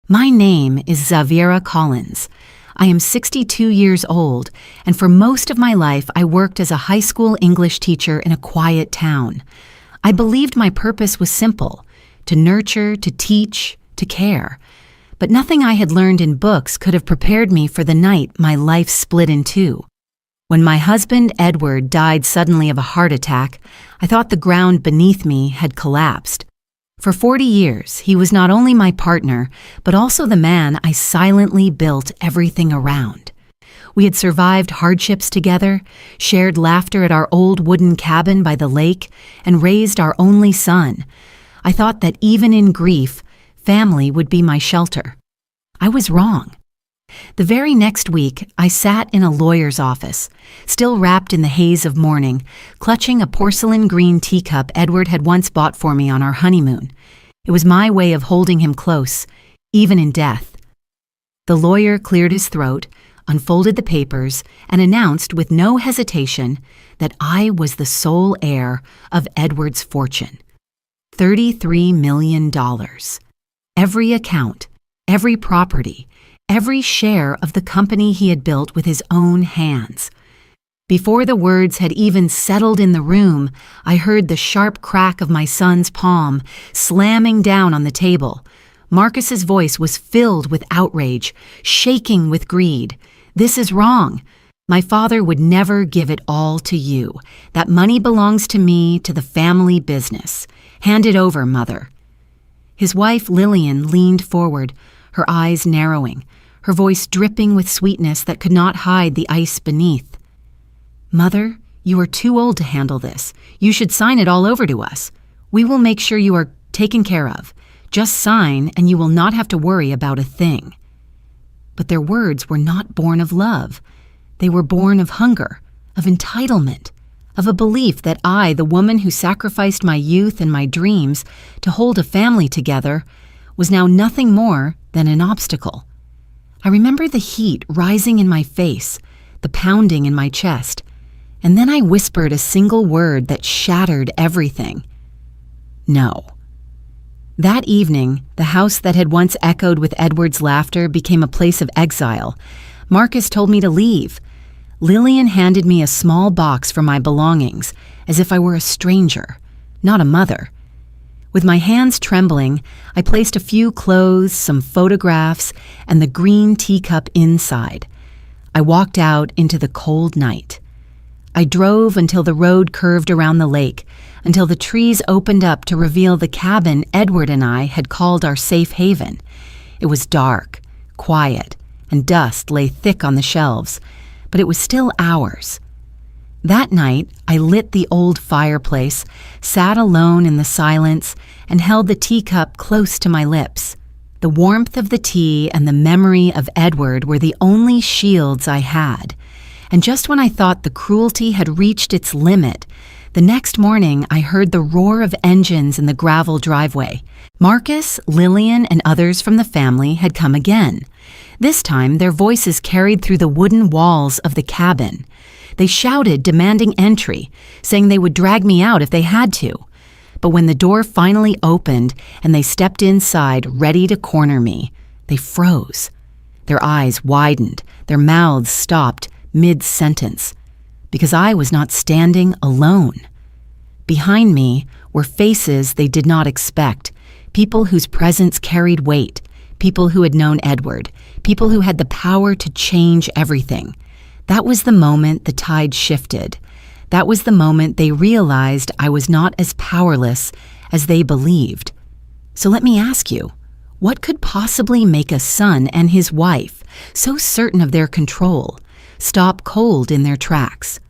My name is Xaviera Collins. I am 62 years old, and for most of my life I worked as a high school English teacher in a quiet town. I believed my purpose was simple: to nurture, to teach, to care. But nothing I had learned in books could have prepared me for the night my life split in two. When my husband, Edward, died suddenly of a heart attack, I thought the ground beneath me had collapsed. For 40 years, he was not only my partner, but also the man I silently built everything around. We had survived hardships together, shared laughter at our old wooden cabin by the lake, and raised our only son. I thought that even in grief, family would be my shelter. I was wrong. The very next week, I sat in a lawyer's office, still wrapped in the haze of morning, clutching a porcelain green teacup Edward had once bought for me on our honeymoon. It was my way of holding him close, even in death. The lawyer cleared his throat, unfolded the papers, and announced with no hesitation that I was the sole heir of Edward's fortune. $33 million. Every account, every property, every share of the company he had built with his own hands. Before the words had even settled in the room, I heard the sharp crack of my son's palm slamming down on the table. Marcus's voice was filled with outrage, shaking with greed. "This is wrong. My father would never give it all to you. That money belongs to me, to the family business. Hand it over, Mother." His wife, Lillian, leaned forward, her eyes narrowing, her voice dripping with sweetness that could not hide the ice beneath. "Mother, you are too old to handle this. You should sign it all over to us. We will make sure you are taken care of. Just sign and you will not have to worry about a thing." But their words were not born of love. They were born of hunger, of entitlement, of a belief that I, the woman who sacrificed my youth and my dreams to hold a family together, was now nothing more than an obstacle. I remember the heat rising in my face, the pounding in my chest, and then I whispered a single word that shattered everything. No. That evening, the house that had once echoed with Edward's laughter became a place of exile. Marcus told me to leave. Lillian handed me a small box for my belongings, as if I were a stranger, not a mother. With my hands trembling, I placed a few clothes, some photographs, and the green teacup inside. I walked out into the cold night. I drove until the road curved around the lake, until the trees opened up to reveal the cabin Edward and I had called our safe haven. It was dark, quiet, and dust lay thick on the shelves, but it was still ours. That night, I lit the old fireplace, sat alone in the silence, and held the teacup close to my lips. The warmth of the tea and the memory of Edward were the only shields I had. And just when I thought the cruelty had reached its limit, the next morning I heard the roar of engines in the gravel driveway. Marcus, Lillian, and others from the family had come again. This time, their voices carried through the wooden walls of the cabin. They shouted, demanding entry, saying they would drag me out if they had to. But when the door finally opened and they stepped inside, ready to corner me, they froze. Their eyes widened, their mouths stopped mid-sentence, because I was not standing alone. Behind me were faces they did not expect, people whose presence carried weight, people who had known Edward, people who had the power to change everything. That was the moment the tide shifted. That was the moment they realized I was not as powerless as they believed. So let me ask you, what could possibly make a son and his wife, so certain of their control, stop cold in their tracks?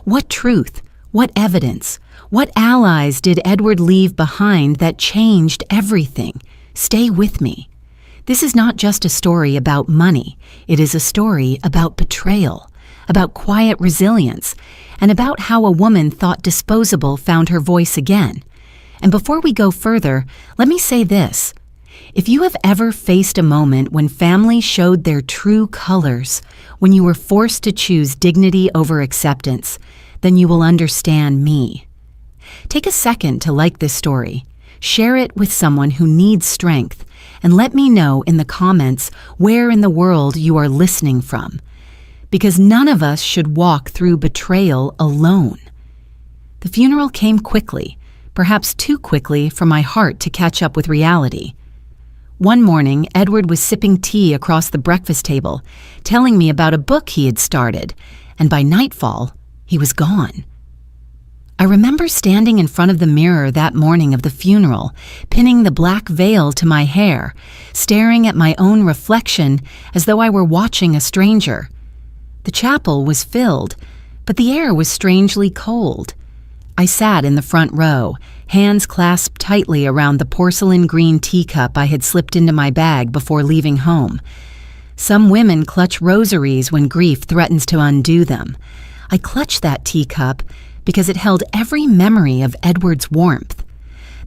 What truth, what evidence, what allies did Edward leave behind that changed everything? Stay with me. This is not just a story about money. It is a story about betrayal, about quiet resilience, and about how a woman thought disposable found her voice again. And before we go further, let me say this. If you have ever faced a moment when family showed their true colors, when you were forced to choose dignity over acceptance, then you will understand me. Take a second to like this story. Share it with someone who needs strength, and let me know in the comments where in the world you are listening from, because none of us should walk through betrayal alone. The funeral came quickly, perhaps too quickly for my heart to catch up with reality. One morning, Edward was sipping tea across the breakfast table, telling me about a book he had started, and by nightfall, he was gone. I remember standing in front of the mirror that morning of the funeral, pinning the black veil to my hair, staring at my own reflection as though I were watching a stranger. The chapel was filled, but the air was strangely cold. I sat in the front row, hands clasped tightly around the porcelain green teacup I had slipped into my bag before leaving home. Some women clutch rosaries when grief threatens to undo them. I clutched that teacup because it held every memory of Edward's warmth.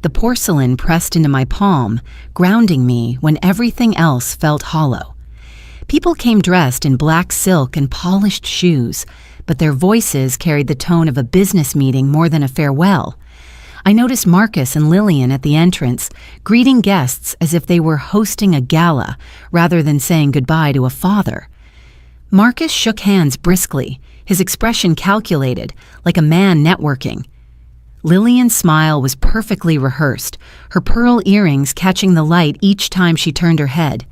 The porcelain pressed into my palm, grounding me when everything else felt hollow. People came dressed in black silk and polished shoes, but their voices carried the tone of a business meeting more than a farewell. I noticed Marcus and Lillian at the entrance, greeting guests as if they were hosting a gala rather than saying goodbye to a father. Marcus shook hands briskly, his expression calculated, like a man networking. Lillian's smile was perfectly rehearsed, her pearl earrings catching the light each time she turned her head.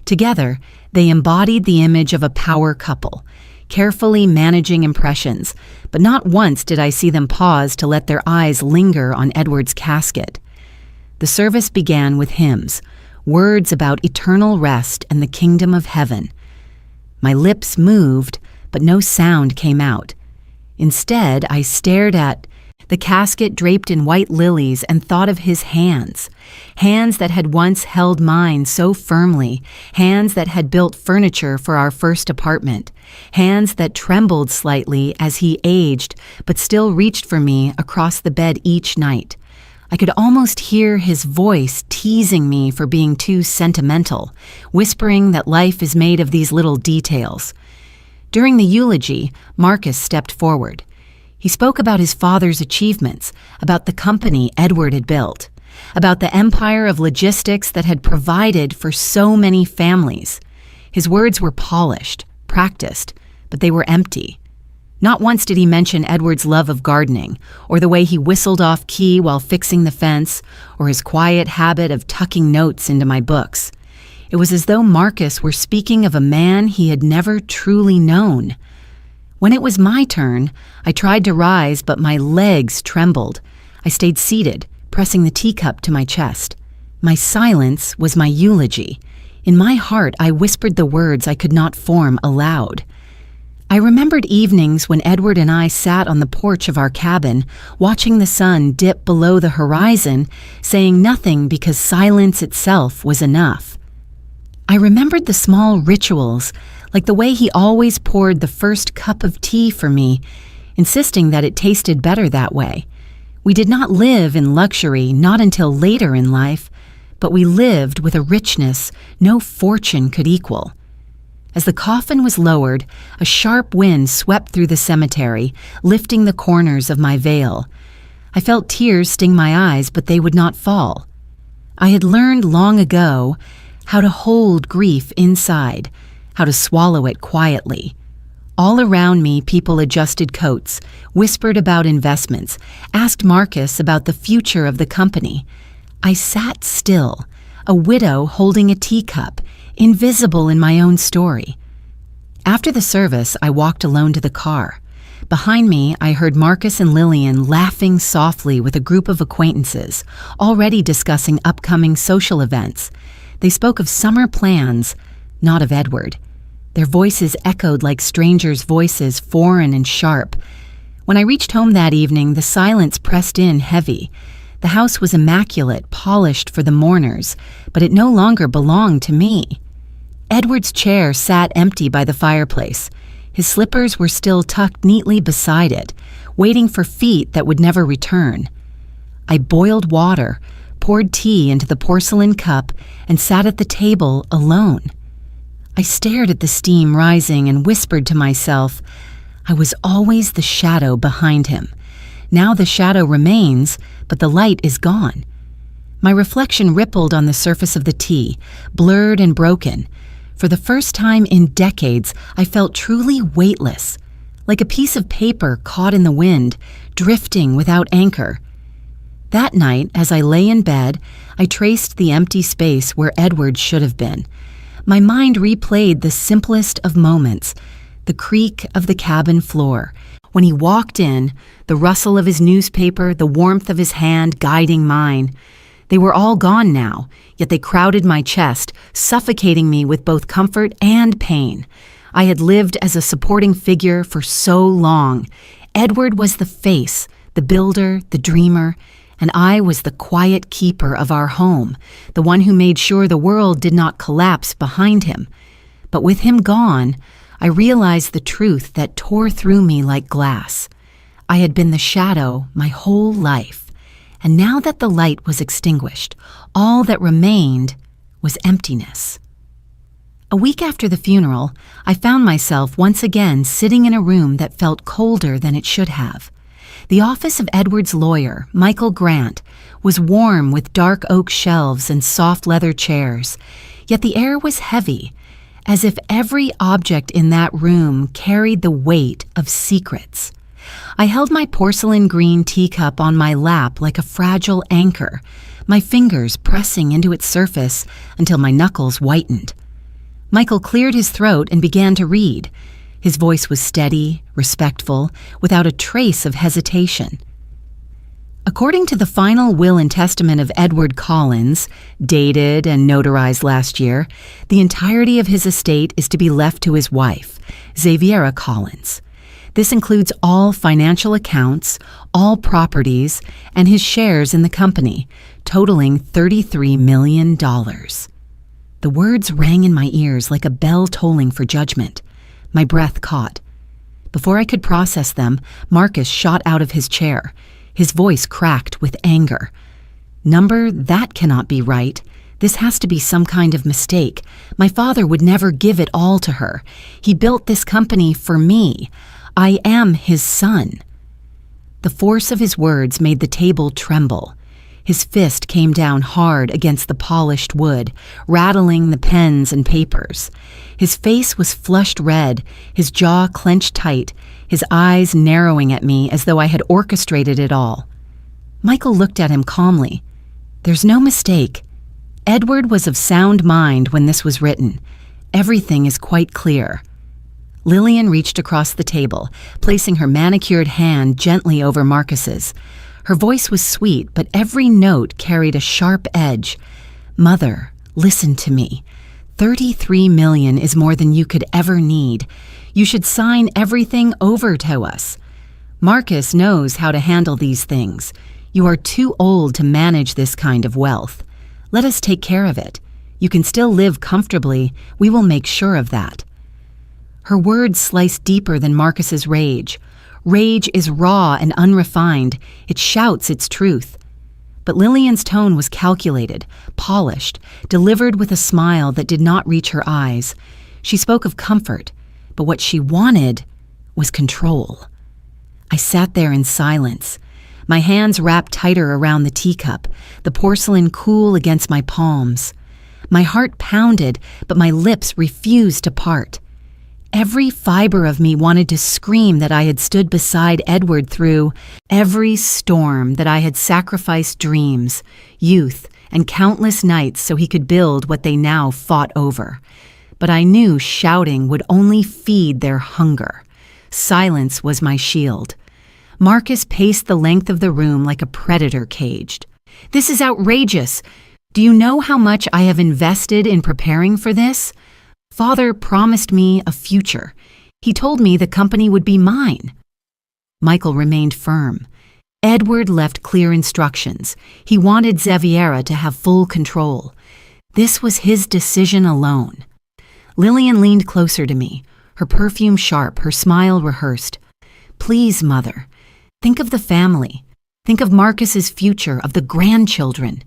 Together, they embodied the image of a power couple, carefully managing impressions, but not once did I see them pause to let their eyes linger on Edward's casket. The service began with hymns, words about eternal rest and the kingdom of heaven. My lips moved, but no sound came out. Instead, I stared at the casket draped in white lilies and thought of his hands, hands that had once held mine so firmly, hands that had built furniture for our first apartment, hands that trembled slightly as he aged but still reached for me across the bed each night. I could almost hear his voice teasing me for being too sentimental, whispering that life is made of these little details. During the eulogy, Marcus stepped forward. He spoke about his father's achievements, about the company Edward had built, about the empire of logistics that had provided for so many families. His words were polished, practiced, but they were empty. Not once did he mention Edward's love of gardening, or the way he whistled off key while fixing the fence, or his quiet habit of tucking notes into my books. It was as though Marcus were speaking of a man he had never truly known. When it was my turn, I tried to rise, but my legs trembled. I stayed seated, pressing the teacup to my chest. My silence was my eulogy. In my heart, I whispered the words I could not form aloud. I remembered evenings when Edward and I sat on the porch of our cabin, watching the sun dip below the horizon, saying nothing because silence itself was enough. I remembered the small rituals, like the way he always poured the first cup of tea for me, insisting that it tasted better that way. We did not live in luxury, not until later in life, but we lived with a richness no fortune could equal. As the coffin was lowered, a sharp wind swept through the cemetery, lifting the corners of my veil. I felt tears sting my eyes, but they would not fall. I had learned long ago how to hold grief inside, how to swallow it quietly. All around me, people adjusted coats, whispered about investments, asked Marcus about the future of the company. I sat still, a widow holding a teacup, invisible in my own story. After the service, I walked alone to the car. Behind me, I heard Marcus and Lillian laughing softly with a group of acquaintances, already discussing upcoming social events. They spoke of summer plans, not of Edward. Their voices echoed like strangers' voices, foreign and sharp. When I reached home that evening, the silence pressed in heavy. The house was immaculate, polished for the mourners, but it no longer belonged to me. Edward's chair sat empty by the fireplace. His slippers were still tucked neatly beside it, waiting for feet that would never return. I boiled water, poured tea into the porcelain cup, and sat at the table alone. I stared at the steam rising and whispered to myself, I was always the shadow behind him. Now the shadow remains, but the light is gone. My reflection rippled on the surface of the tea, blurred and broken. For the first time in decades, I felt truly weightless, like a piece of paper caught in the wind, drifting without anchor. That night, as I lay in bed, I traced the empty space where Edward should have been. My mind replayed the simplest of moments, the creak of the cabin floor. When he walked in, the rustle of his newspaper, the warmth of his hand guiding mine. They were all gone now, yet they crowded my chest, suffocating me with both comfort and pain. I had lived as a supporting figure for so long. Edward was the face, the builder, the dreamer, and I was the quiet keeper of our home, the one who made sure the world did not collapse behind him. But with him gone, I realized the truth that tore through me like glass. I had been the shadow my whole life. And now that the light was extinguished, all that remained was emptiness. A week after the funeral, I found myself once again sitting in a room that felt colder than it should have. The office of Edward's lawyer, Michael Grant, was warm with dark oak shelves and soft leather chairs, yet the air was heavy, as if every object in that room carried the weight of secrets. I held my porcelain green teacup on my lap like a fragile anchor, my fingers pressing into its surface until my knuckles whitened. Michael cleared his throat and began to read. His voice was steady, respectful, without a trace of hesitation. According to the final will and testament of Edward Collins, dated and notarized last year, the entirety of his estate is to be left to his wife, Xaviera Collins. This includes all financial accounts, all properties, and his shares in the company, totaling $33 million. The words rang in my ears like a bell tolling for judgment. My breath caught. Before I could process them, Marcus shot out of his chair. His voice cracked with anger. "Number, that cannot be right. This has to be some kind of mistake. My father would never give it all to her. He built this company for me. I am his son." The force of his words made the table tremble. His fist came down hard against the polished wood, rattling the pens and papers. His face was flushed red, his jaw clenched tight, his eyes narrowing at me as though I had orchestrated it all. Michael looked at him calmly. "There's no mistake. Edward was of sound mind when this was written. Everything is quite clear." Lillian reached across the table, placing her manicured hand gently over Marcus's. Her voice was sweet, but every note carried a sharp edge. "Mother, listen to me. $33 million is more than you could ever need. You should sign everything over to us. Marcus knows how to handle these things. You are too old to manage this kind of wealth. Let us take care of it. You can still live comfortably. We will make sure of that." Her words sliced deeper than Marcus's rage. Rage is raw and unrefined. It shouts its truth. But Lillian's tone was calculated, polished, delivered with a smile that did not reach her eyes. She spoke of comfort, but what she wanted was control. I sat there in silence, my hands wrapped tighter around the teacup, the porcelain cool against my palms. My heart pounded, but my lips refused to part. Every fiber of me wanted to scream that I had stood beside Edward through every storm, that I had sacrificed dreams, youth, and countless nights so he could build what they now fought over. But I knew shouting would only feed their hunger. Silence was my shield. Marcus paced the length of the room like a predator caged. "This is outrageous. Do you know how much I have invested in preparing for this? Father promised me a future. He told me the company would be mine." Michael remained firm. Edward left clear instructions. He wanted Xaviera to have full control. This was his decision alone. Lillian leaned closer to me, her perfume sharp, her smile rehearsed. "Please, Mother, think of the family. Think of Marcus's future, of the grandchildren.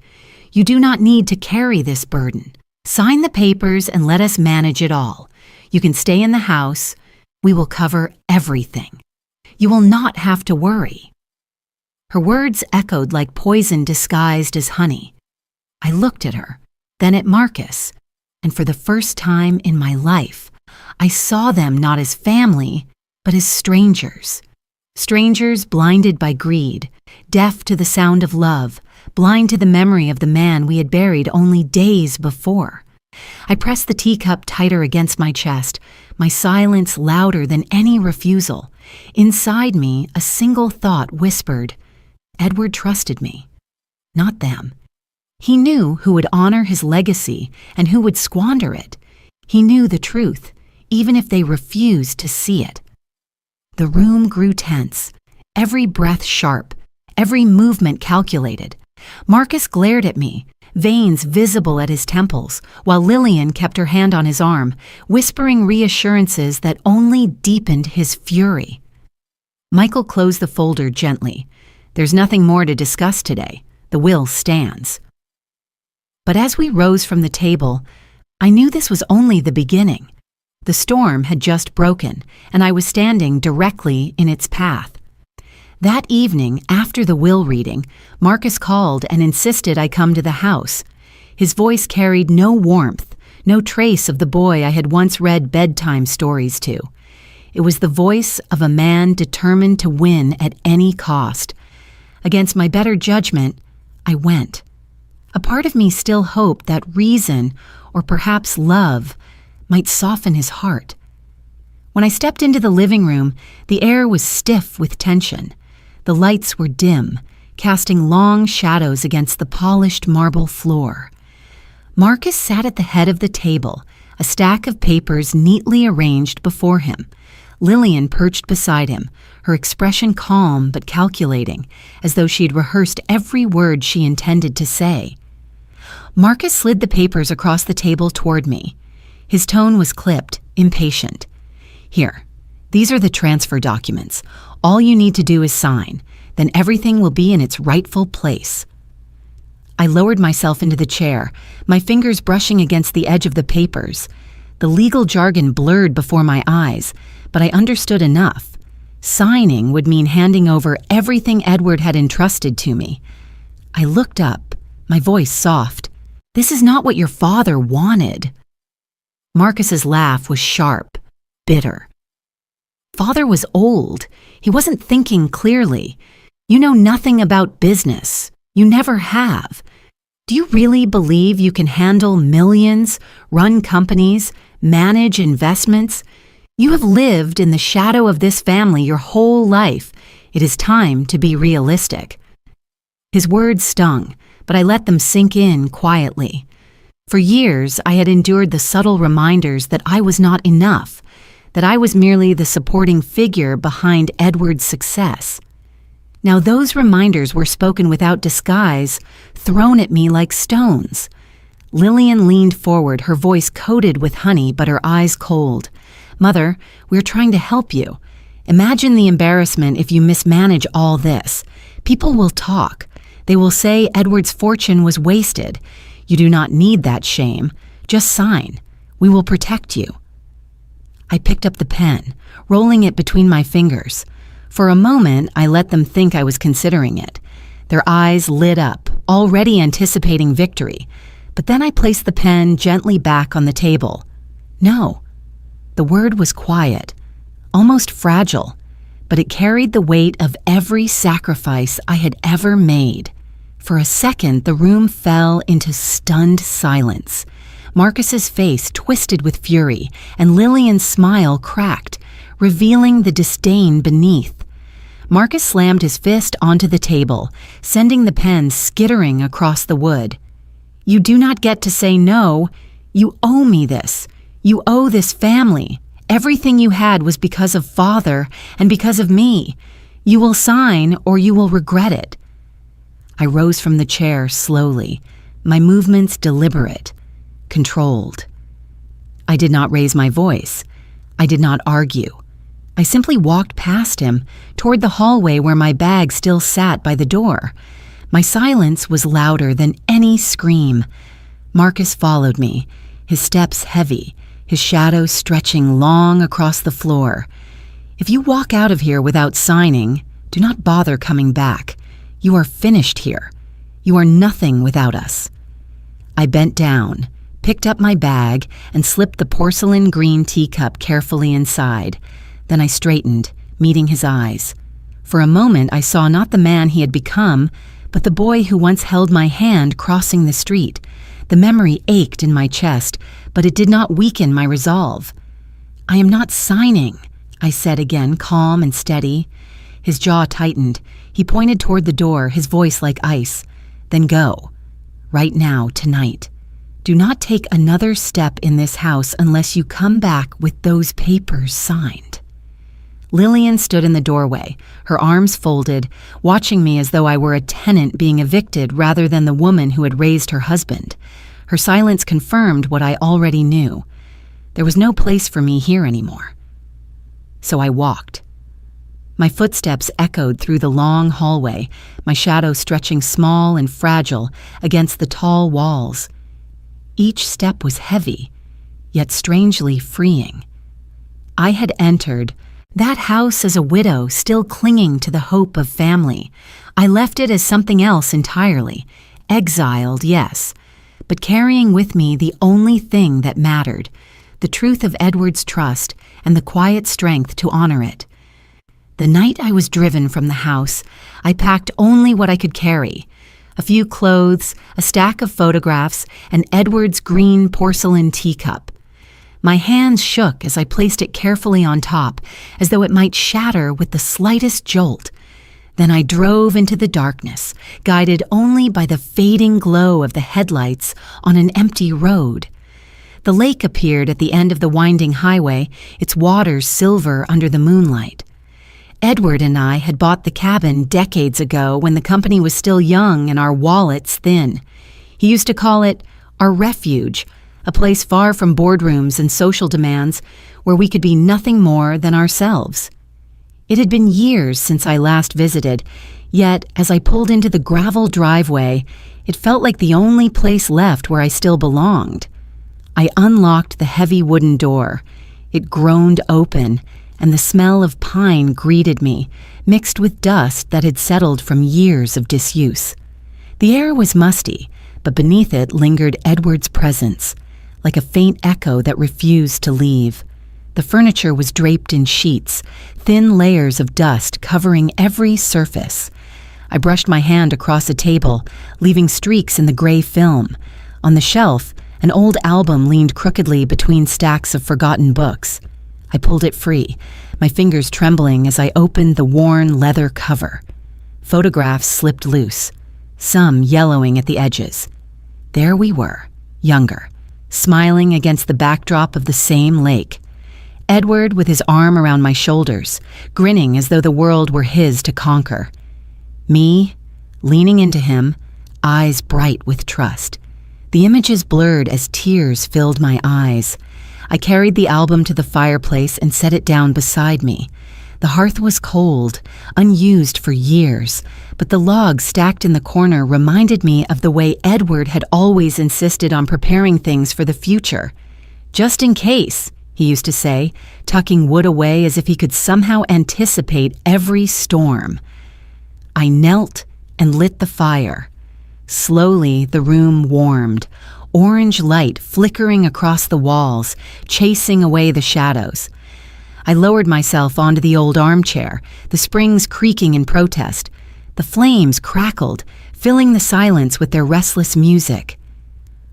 You do not need to carry this burden. Sign the papers and let us manage it all. You can stay in the house. We will cover everything. You will not have to worry." Her words echoed like poison disguised as honey. I looked at her, then at Marcus, and for the first time in my life, I saw them not as family, but as strangers. Strangers blinded by greed, deaf to the sound of love, blind to the memory of the man we had buried only days before. I pressed the teacup tighter against my chest, my silence louder than any refusal. Inside me, a single thought whispered, Edward trusted me, not them. He knew who would honor his legacy and who would squander it. He knew the truth, even if they refused to see it. The room grew tense, every breath sharp, every movement calculated. Marcus glared at me, veins visible at his temples, while Lillian kept her hand on his arm, whispering reassurances that only deepened his fury. Michael closed the folder gently. There's nothing more to discuss today. The will stands. But as we rose from the table, I knew this was only the beginning. The storm had just broken, and I was standing directly in its path. That evening, after the will reading, Marcus called and insisted I come to the house. His voice carried no warmth, no trace of the boy I had once read bedtime stories to. It was the voice of a man determined to win at any cost. Against my better judgment, I went. A part of me still hoped that reason, or perhaps love, might soften his heart. When I stepped into the living room, the air was stiff with tension. The lights were dim, casting long shadows against the polished marble floor. Marcus sat at the head of the table, a stack of papers neatly arranged before him. Lillian perched beside him, her expression calm but calculating, as though she'd rehearsed every word she intended to say. Marcus slid the papers across the table toward me. His tone was clipped, impatient. Here, these are the transfer documents. All you need to do is sign. Then everything will be in its rightful place. I lowered myself into the chair, my fingers brushing against the edge of the papers. The legal jargon blurred before my eyes, but I understood enough. Signing would mean handing over everything Edward had entrusted to me. I looked up, my voice soft. This is not what your father wanted. Marcus's laugh was sharp, bitter. Father was old. He wasn't thinking clearly. You know nothing about business. You never have. Do you really believe you can handle millions, run companies, manage investments? You have lived in the shadow of this family your whole life. It is time to be realistic. His words stung, but I let them sink in quietly. For years, I had endured the subtle reminders that I was not enough, that I was merely the supporting figure behind Edward's success. Now those reminders were spoken without disguise, thrown at me like stones. Lillian leaned forward, her voice coated with honey but her eyes cold. Mother, we're trying to help you. Imagine the embarrassment if you mismanage all this. People will talk. They will say Edward's fortune was wasted. You do not need that shame. Just sign. We will protect you. I picked up the pen, rolling it between my fingers. For a moment, I let them think I was considering it. Their eyes lit up, already anticipating victory. But then I placed the pen gently back on the table. No. The word was quiet, almost fragile, but it carried the weight of every sacrifice I had ever made. For a second, the room fell into stunned silence. Marcus's face twisted with fury, and Lillian's smile cracked, revealing the disdain beneath. Marcus slammed his fist onto the table, sending the pen skittering across the wood. You do not get to say no. You owe me this. You owe this family. Everything you had was because of Father and because of me. You will sign or you will regret it. I rose from the chair slowly, my movements deliberate, controlled. I did not raise my voice. I did not argue. I simply walked past him, toward the hallway where my bag still sat by the door. My silence was louder than any scream. Marcus followed me, his steps heavy, his shadow stretching long across the floor. If you walk out of here without signing, do not bother coming back. You are finished here. You are nothing without us. I bent down, picked up my bag, and slipped the porcelain green teacup carefully inside. Then I straightened, meeting his eyes. For a moment I saw not the man he had become, but the boy who once held my hand crossing the street. The memory ached in my chest, but it did not weaken my resolve. "I am not signing," I said again, calm and steady. His jaw tightened. He pointed toward the door, his voice like ice. "Then go. Right now, tonight. Do not take another step in this house unless you come back with those papers signed." Lillian stood in the doorway, her arms folded, watching me as though I were a tenant being evicted rather than the woman who had raised her husband. Her silence confirmed what I already knew. There was no place for me here anymore. So I walked. My footsteps echoed through the long hallway, my shadow stretching small and fragile against the tall walls. Each step was heavy, yet strangely freeing. I had entered that house as a widow still clinging to the hope of family. I left it as something else entirely. Exiled, yes, but carrying with me the only thing that mattered, the truth of Edward's trust and the quiet strength to honor it. The night I was driven from the house, I packed only what I could carry: a few clothes, a stack of photographs, and Edward's green porcelain teacup. My hands shook as I placed it carefully on top, as though it might shatter with the slightest jolt. Then I drove into the darkness, guided only by the fading glow of the headlights on an empty road. The lake appeared at the end of the winding highway, its waters silver under the moonlight. Edward and I had bought the cabin decades ago when the company was still young and our wallets thin. He used to call it our refuge, a place far from boardrooms and social demands where we could be nothing more than ourselves. It had been years since I last visited, yet as I pulled into the gravel driveway, it felt like the only place left where I still belonged. I unlocked the heavy wooden door. It groaned open, and the smell of pine greeted me, mixed with dust that had settled from years of disuse. The air was musty, but beneath it lingered Edward's presence, like a faint echo that refused to leave. The furniture was draped in sheets, thin layers of dust covering every surface. I brushed my hand across a table, leaving streaks in the gray film. On the shelf, an old album leaned crookedly between stacks of forgotten books. I pulled it free, my fingers trembling as I opened the worn leather cover. Photographs slipped loose, some yellowing at the edges. There we were, younger, smiling against the backdrop of the same lake. Edward with his arm around my shoulders, grinning as though the world were his to conquer. Me, leaning into him, eyes bright with trust. The images blurred as tears filled my eyes. I carried the album to the fireplace and set it down beside me. The hearth was cold, unused for years, but the log stacked in the corner reminded me of the way Edward had always insisted on preparing things for the future. "Just in case," he used to say, tucking wood away as if he could somehow anticipate every storm. I knelt and lit the fire. Slowly, the room warmed, orange light flickering across the walls, chasing away the shadows. I lowered myself onto the old armchair, the springs creaking in protest. The flames crackled, filling the silence with their restless music.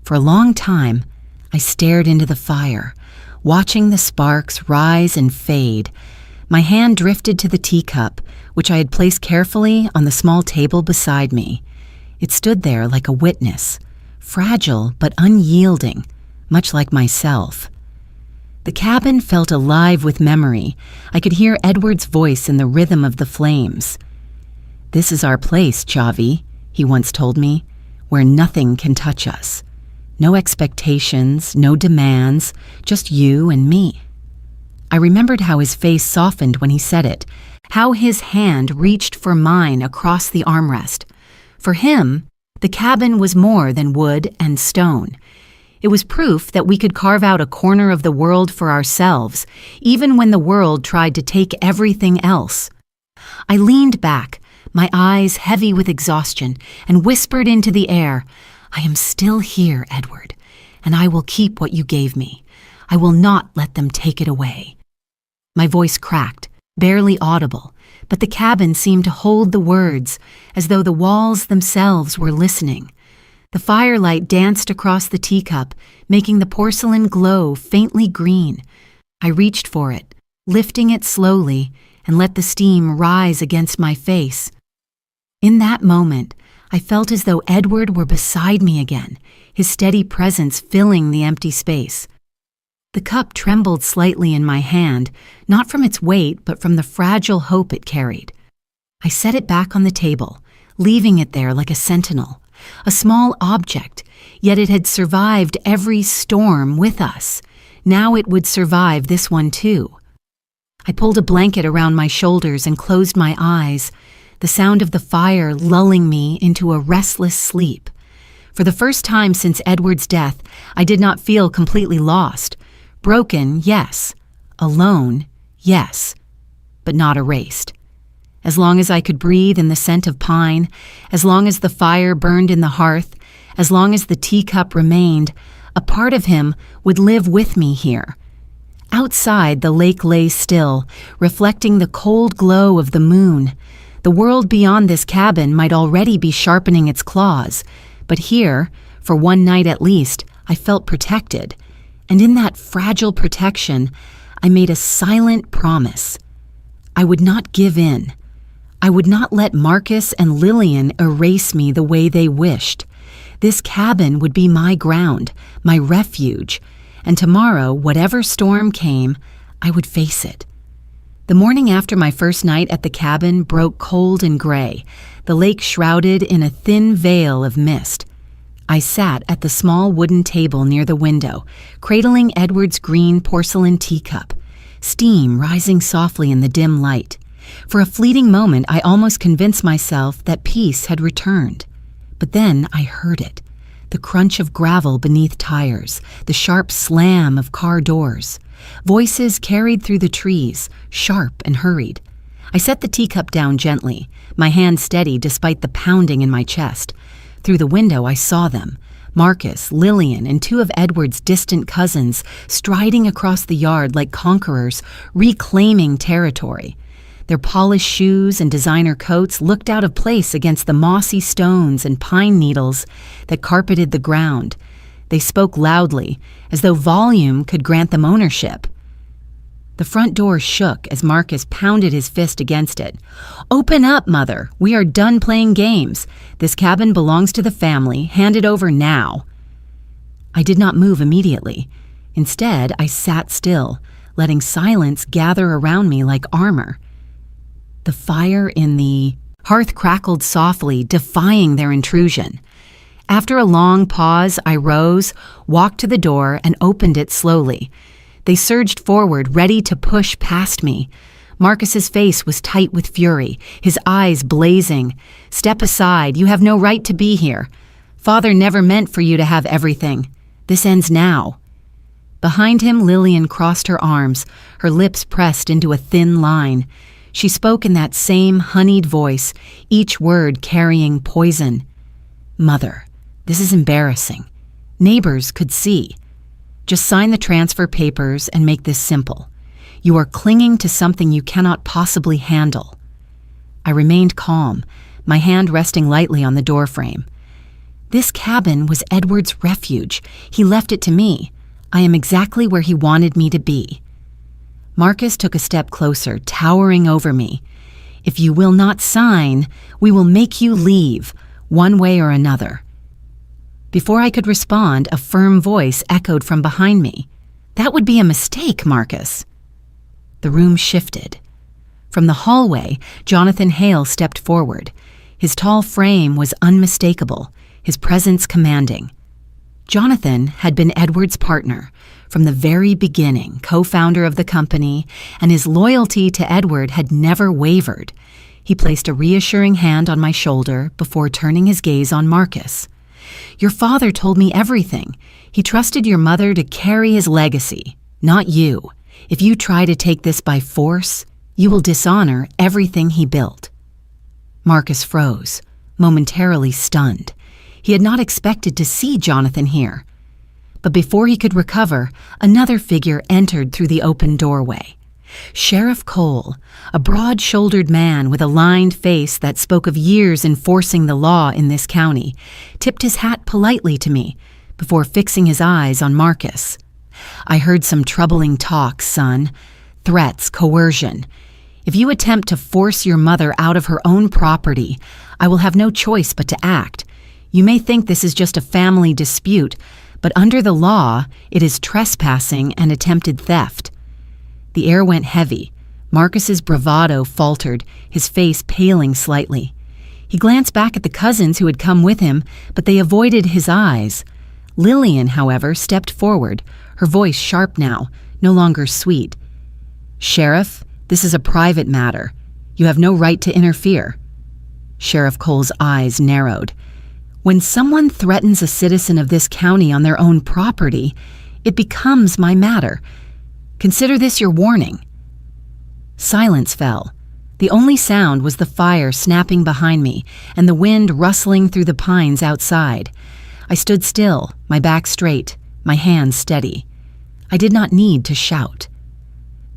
For a long time, I stared into the fire, watching the sparks rise and fade. My hand drifted to the teacup, which I had placed carefully on the small table beside me. It stood there like a witness, fragile but unyielding, much like myself. The cabin felt alive with memory. I could hear Edward's voice in the rhythm of the flames. "This is our place, Chavi," he once told me, "where nothing can touch us. No expectations, no demands, just you and me." I remembered how his face softened when he said it, how his hand reached for mine across the armrest. For him, the cabin was more than wood and stone. It was proof that we could carve out a corner of the world for ourselves, even when the world tried to take everything else. I leaned back, my eyes heavy with exhaustion, and whispered into the air, I am still here, Edward, and I will keep what you gave me. I will not let them take it away." My voice cracked, barely audible, but the cabin seemed to hold the words as though the walls themselves were listening. The firelight danced across the teacup, making the porcelain glow faintly green. I reached for it, lifting it slowly, and let the steam rise against my face. In that moment, I felt as though Edward were beside me again, his steady presence filling the empty space. The cup trembled slightly in my hand, not from its weight, but from the fragile hope it carried. I set it back on the table, leaving it there like a sentinel, a small object, yet it had survived every storm with us. Now it would survive this one too. I pulled a blanket around my shoulders and closed my eyes, the sound of the fire lulling me into a restless sleep. For the first time since Edward's death, I did not feel completely lost. Broken, yes. Alone, yes. But not erased. As long as I could breathe in the scent of pine, as long as the fire burned in the hearth, as long as the teacup remained, a part of him would live with me here. Outside, the lake lay still, reflecting the cold glow of the moon. The world beyond this cabin might already be sharpening its claws, but here, for one night at least, I felt protected. And in that fragile protection, I made a silent promise. I would not give in. I would not let Marcus and Lillian erase me the way they wished. This cabin would be my ground, my refuge, and tomorrow, whatever storm came, I would face it. The morning after my first night at the cabin broke cold and gray, the lake shrouded in a thin veil of mist. I sat at the small wooden table near the window, cradling Edward's green porcelain teacup, steam rising softly in the dim light. For a fleeting moment, I almost convinced myself that peace had returned. But then I heard it, the crunch of gravel beneath tires, the sharp slam of car doors. Voices carried through the trees, sharp and hurried. I set the teacup down gently, my hand steady despite the pounding in my chest. Through the window I saw them, Marcus, Lillian, and two of Edward's distant cousins striding across the yard like conquerors, reclaiming territory. Their polished shoes and designer coats looked out of place against the mossy stones and pine needles that carpeted the ground. They spoke loudly, as though volume could grant them ownership. The front door shook as Marcus pounded his fist against it. "Open up, Mother. We are done playing games. This cabin belongs to the family. Hand it over now." I did not move immediately. Instead, I sat still, letting silence gather around me like armor. The fire in the hearth crackled softly, defying their intrusion. After a long pause, I rose, walked to the door, and opened it slowly. They surged forward, ready to push past me. Marcus's face was tight with fury, his eyes blazing. "Step aside. You have no right to be here. Father never meant for you to have everything. This ends now." Behind him, Lillian crossed her arms, her lips pressed into a thin line. She spoke in that same honeyed voice, each word carrying poison. "Mother, this is embarrassing. Neighbors could see. Just sign the transfer papers and make this simple. You are clinging to something you cannot possibly handle." I remained calm, my hand resting lightly on the doorframe. This cabin was Edward's refuge. He left it to me. I am exactly where he wanted me to be. Marcus took a step closer, towering over me. "If you will not sign, we will make you leave, one way or another." Before I could respond, a firm voice echoed from behind me. "That would be a mistake, Marcus." The room shifted. From the hallway, Jonathan Hale stepped forward. His tall frame was unmistakable, his presence commanding. Jonathan had been Edward's partner from the very beginning, co-founder of the company, and his loyalty to Edward had never wavered. He placed a reassuring hand on my shoulder before turning his gaze on Marcus. "Your father told me everything. He trusted your mother to carry his legacy, not you. If you try to take this by force, you will dishonor everything he built." Marcus froze, momentarily stunned. He had not expected to see Jonathan here. But before he could recover, another figure entered through the open doorway. Sheriff Cole, a broad-shouldered man with a lined face that spoke of years enforcing the law in this county, tipped his hat politely to me before fixing his eyes on Marcus. "I heard some troubling talk, son. Threats, coercion. If you attempt to force your mother out of her own property, I will have no choice but to act. You may think this is just a family dispute, but under the law, it is trespassing and attempted theft." The air went heavy. Marcus's bravado faltered, his face paling slightly. He glanced back at the cousins who had come with him, but they avoided his eyes. Lillian, however, stepped forward, her voice sharp now, no longer sweet. "Sheriff, this is a private matter. You have no right to interfere." Sheriff Cole's eyes narrowed. "When someone threatens a citizen of this county on their own property, it becomes my matter. Consider this your warning." Silence fell. The only sound was the fire snapping behind me and the wind rustling through the pines outside. I stood still, my back straight, my hands steady. I did not need to shout.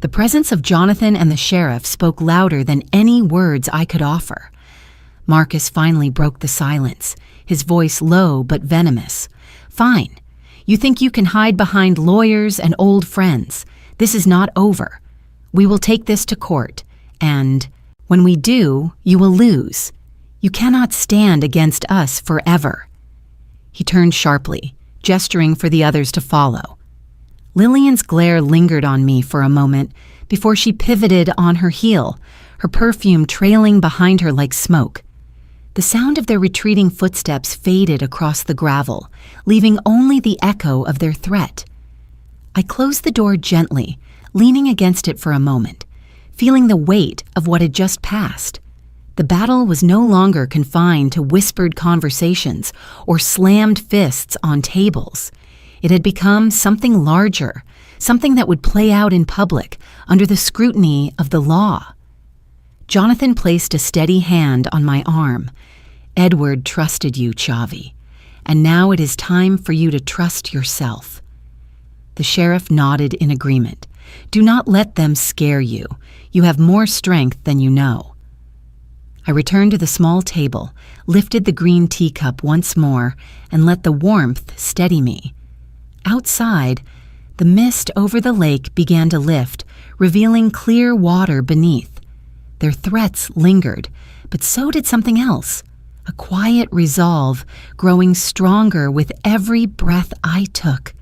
The presence of Jonathan and the sheriff spoke louder than any words I could offer. Marcus finally broke the silence, his voice low but venomous. "Fine. You think you can hide behind lawyers and old friends. This is not over. We will take this to court, and when we do, you will lose. You cannot stand against us forever." He turned sharply, gesturing for the others to follow. Lillian's glare lingered on me for a moment before she pivoted on her heel, her perfume trailing behind her like smoke. The sound of their retreating footsteps faded across the gravel, leaving only the echo of their threat. I closed the door gently, leaning against it for a moment, feeling the weight of what had just passed. The battle was no longer confined to whispered conversations or slammed fists on tables. It had become something larger, something that would play out in public under the scrutiny of the law. Jonathan placed a steady hand on my arm. "Edward trusted you, Chavi, and now it is time for you to trust yourself." The sheriff nodded in agreement. "Do not let them scare you. You have more strength than you know." I returned to the small table, lifted the green teacup once more, and let the warmth steady me. Outside, the mist over the lake began to lift, revealing clear water beneath. Their threats lingered, but so did something else, a quiet resolve growing stronger with every breath I took.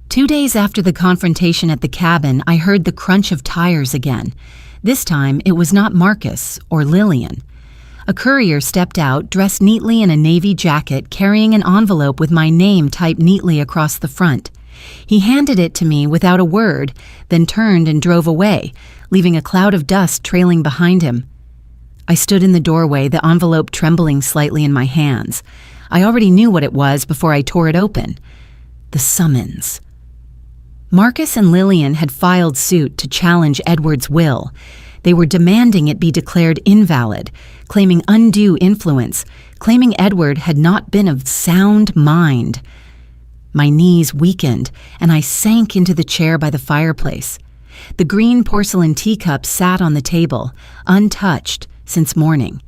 2 days after the confrontation at the cabin, I heard the crunch of tires again. This time, it was not Marcus or Lillian. A courier stepped out, dressed neatly in a navy jacket, carrying an envelope with my name typed neatly across the front. He handed it to me without a word, then turned and drove away, leaving a cloud of dust trailing behind him. I stood in the doorway, the envelope trembling slightly in my hands. I already knew what it was before I tore it open. The summons. Marcus and Lillian had filed suit to challenge Edward's will. They were demanding it be declared invalid, claiming undue influence, claiming Edward had not been of sound mind. My knees weakened, and I sank into the chair by the fireplace. The green porcelain teacup sat on the table, untouched since morning.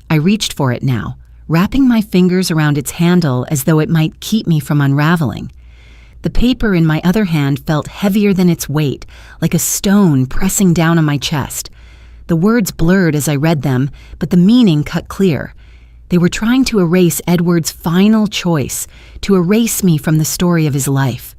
I reached for it now, wrapping my fingers around its handle as though it might keep me from unraveling. The paper in my other hand felt heavier than its weight, like a stone pressing down on my chest. The words blurred as I read them, but the meaning cut clear. They were trying to erase Edward's final choice, to erase me from the story of his life.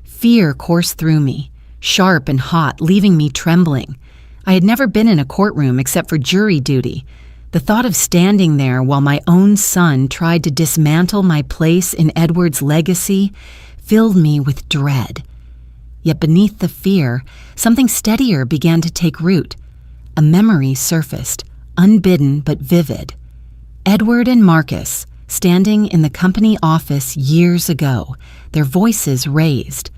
Fear coursed through me, sharp and hot, leaving me trembling. I had never been in a courtroom except for jury duty. The thought of standing there while my own son tried to dismantle my place in Edward's legacy filled me with dread. Yet beneath the fear, something steadier began to take root. A memory surfaced, unbidden but vivid. Edward and Marcus, standing in the company office years ago, their voices raised.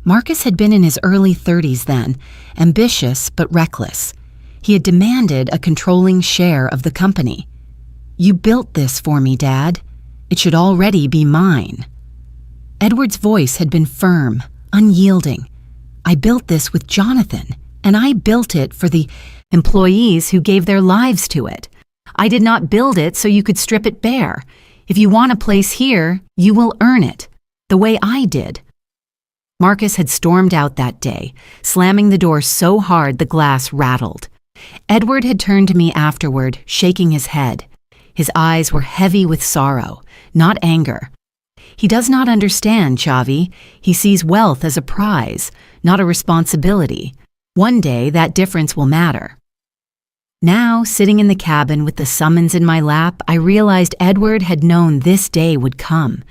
Marcus had been in his early 30s then, ambitious but reckless. He had demanded a controlling share of the company. "You built this for me, Dad. It It should already be mine. Edward's voice had been firm, unyielding. I built this with Jonathan, and I built it for the employees who gave their lives to it. I did not build it so you could strip it bare. If you want a place here, you will earn it, the way I did. Marcus had stormed out that day, slamming the door so hard the glass rattled. Edward had turned to me afterward, shaking his head. His eyes were heavy with sorrow, not anger. He does not understand, Xavi. He sees wealth as a prize, not a responsibility. One day that difference will matter. Now, sitting in the cabin with the summons in my lap, I realized Edward had known this day would come.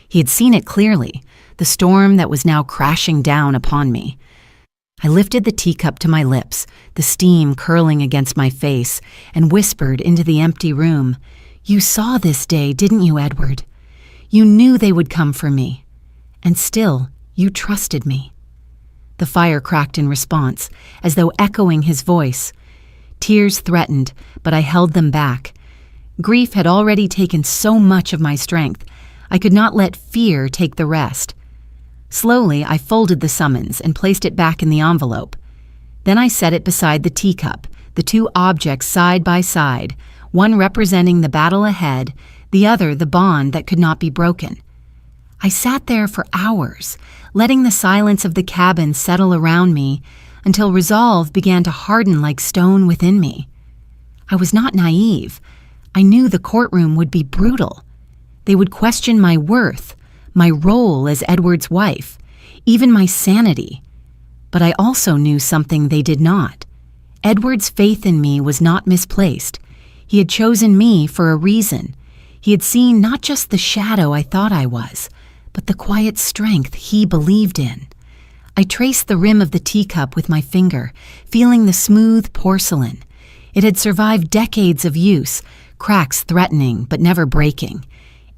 He had seen it clearly, the storm that was now crashing down upon me. I lifted the teacup to my lips, the steam curling against my face, and whispered into the empty room, "You saw this day, didn't you, Edward? You knew they would come for me. And still, you trusted me." The fire cracked in response, as though echoing his voice. Tears threatened, but I held them back. Grief had already taken so much of my strength, I could not let fear take the rest. Slowly, I folded the summons and placed it back in the envelope. Then I set it beside the teacup, the two objects side by side, one representing the battle ahead, the other the bond that could not be broken. I sat there for hours, letting the silence of the cabin settle around me until resolve began to harden like stone within me. I was not naive. I knew the courtroom would be brutal. They would question my worth, my role as Edward's wife, even my sanity. But I also knew something they did not. Edward's faith in me was not misplaced. He had chosen me for a reason. He had seen not just the shadow I thought I was, but the quiet strength he believed in. I traced the rim of the teacup with my finger, feeling the smooth porcelain. It had survived decades of use, cracks threatening but never breaking.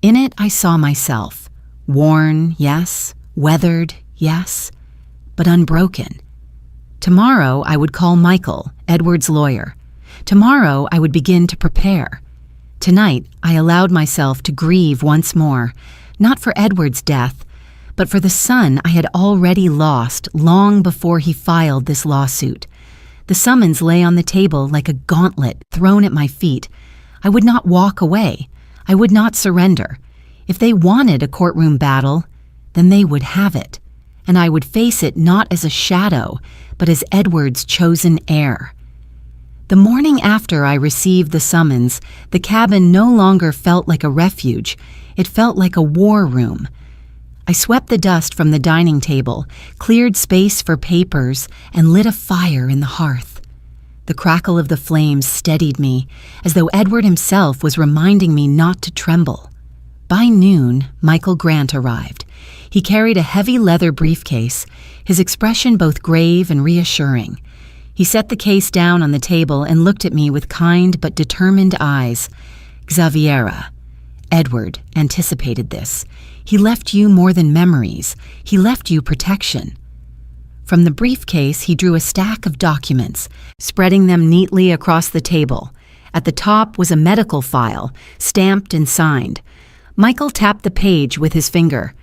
In it I saw myself. Worn, yes. Weathered, yes. But unbroken. Tomorrow I would call Michael, Edward's lawyer. Tomorrow I would begin to prepare. Tonight I allowed myself to grieve once more, not for Edward's death, but for the son I had already lost long before he filed this lawsuit. The summons lay on the table like a gauntlet thrown at my feet. I would not walk away. I would not surrender. If they wanted a courtroom battle, then they would have it, and I would face it not as a shadow, but as Edward's chosen heir. The morning after I received the summons, the cabin no longer felt like a refuge. It felt like a war room. I swept the dust from the dining table, cleared space for papers, and lit a fire in the hearth. The crackle of the flames steadied me, as though Edward himself was reminding me not to tremble. By noon, Michael Grant arrived. He carried a heavy leather briefcase, his expression both grave and reassuring. He set the case down on the table and looked at me with kind but determined eyes. "Xaviera, Edward anticipated this. He left you more than memories. He left you protection." From the briefcase, he drew a stack of documents, spreading them neatly across the table. At the top was a medical file, stamped and signed. Michael tapped the page with his finger.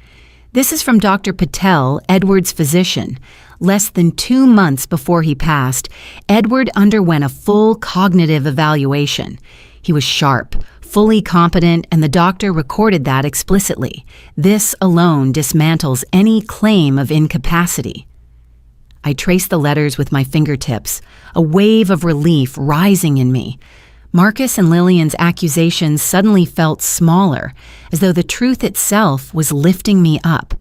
"This is from Dr. Patel, Edward's physician. Less than 2 months before he passed, Edward underwent a full cognitive evaluation. He was sharp, fully competent, and the doctor recorded that explicitly. This alone dismantles any claim of incapacity." I traced the letters with my fingertips, a wave of relief rising in me. Marcus and Lillian's accusations suddenly felt smaller, as though the truth itself was lifting me up.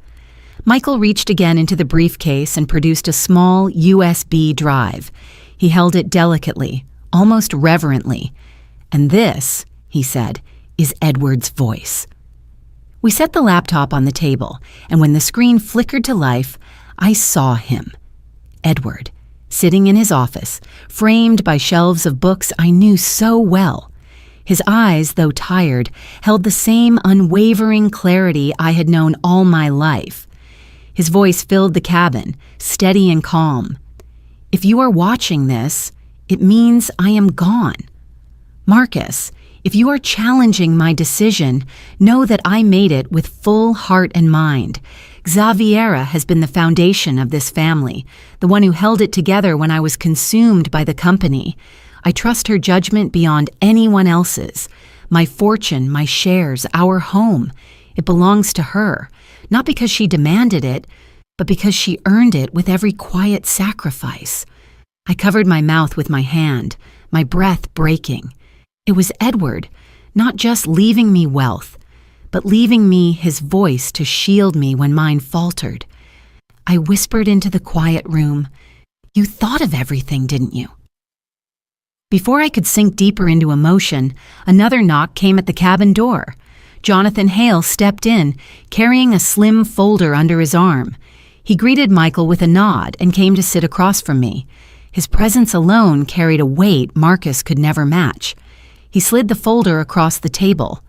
Michael reached again into the briefcase and produced a small USB drive. He held it delicately, almost reverently. "And this," he said, "is Edward's voice." We set the laptop on the table, and when the screen flickered to life, I saw him. Edward, sitting in his office, framed by shelves of books I knew so well. His eyes, though tired, held the same unwavering clarity I had known all my life. His voice filled the cabin, steady and calm. "If you are watching this, it means I am gone. Marcus, If you are challenging my decision, know that I made it with full heart and mind. Xaviera has been the foundation of this family, the one who held it together when I was consumed by the company. I trust her judgment beyond anyone else's. My fortune, my shares, our home, it belongs to her, not because she demanded it, but because she earned it with every quiet sacrifice. I covered my mouth with my hand, my breath breaking. It was Edward, not just leaving me wealth, but leaving me his voice to shield me when mine faltered. I whispered into the quiet room, "You thought of everything, didn't you?" Before I could sink deeper into emotion, another knock came at the cabin door. Jonathan Hale stepped in, carrying a slim folder under his arm. He greeted Michael with a nod and came to sit across from me. His presence alone carried a weight Marcus could never match. He slid the folder across the table.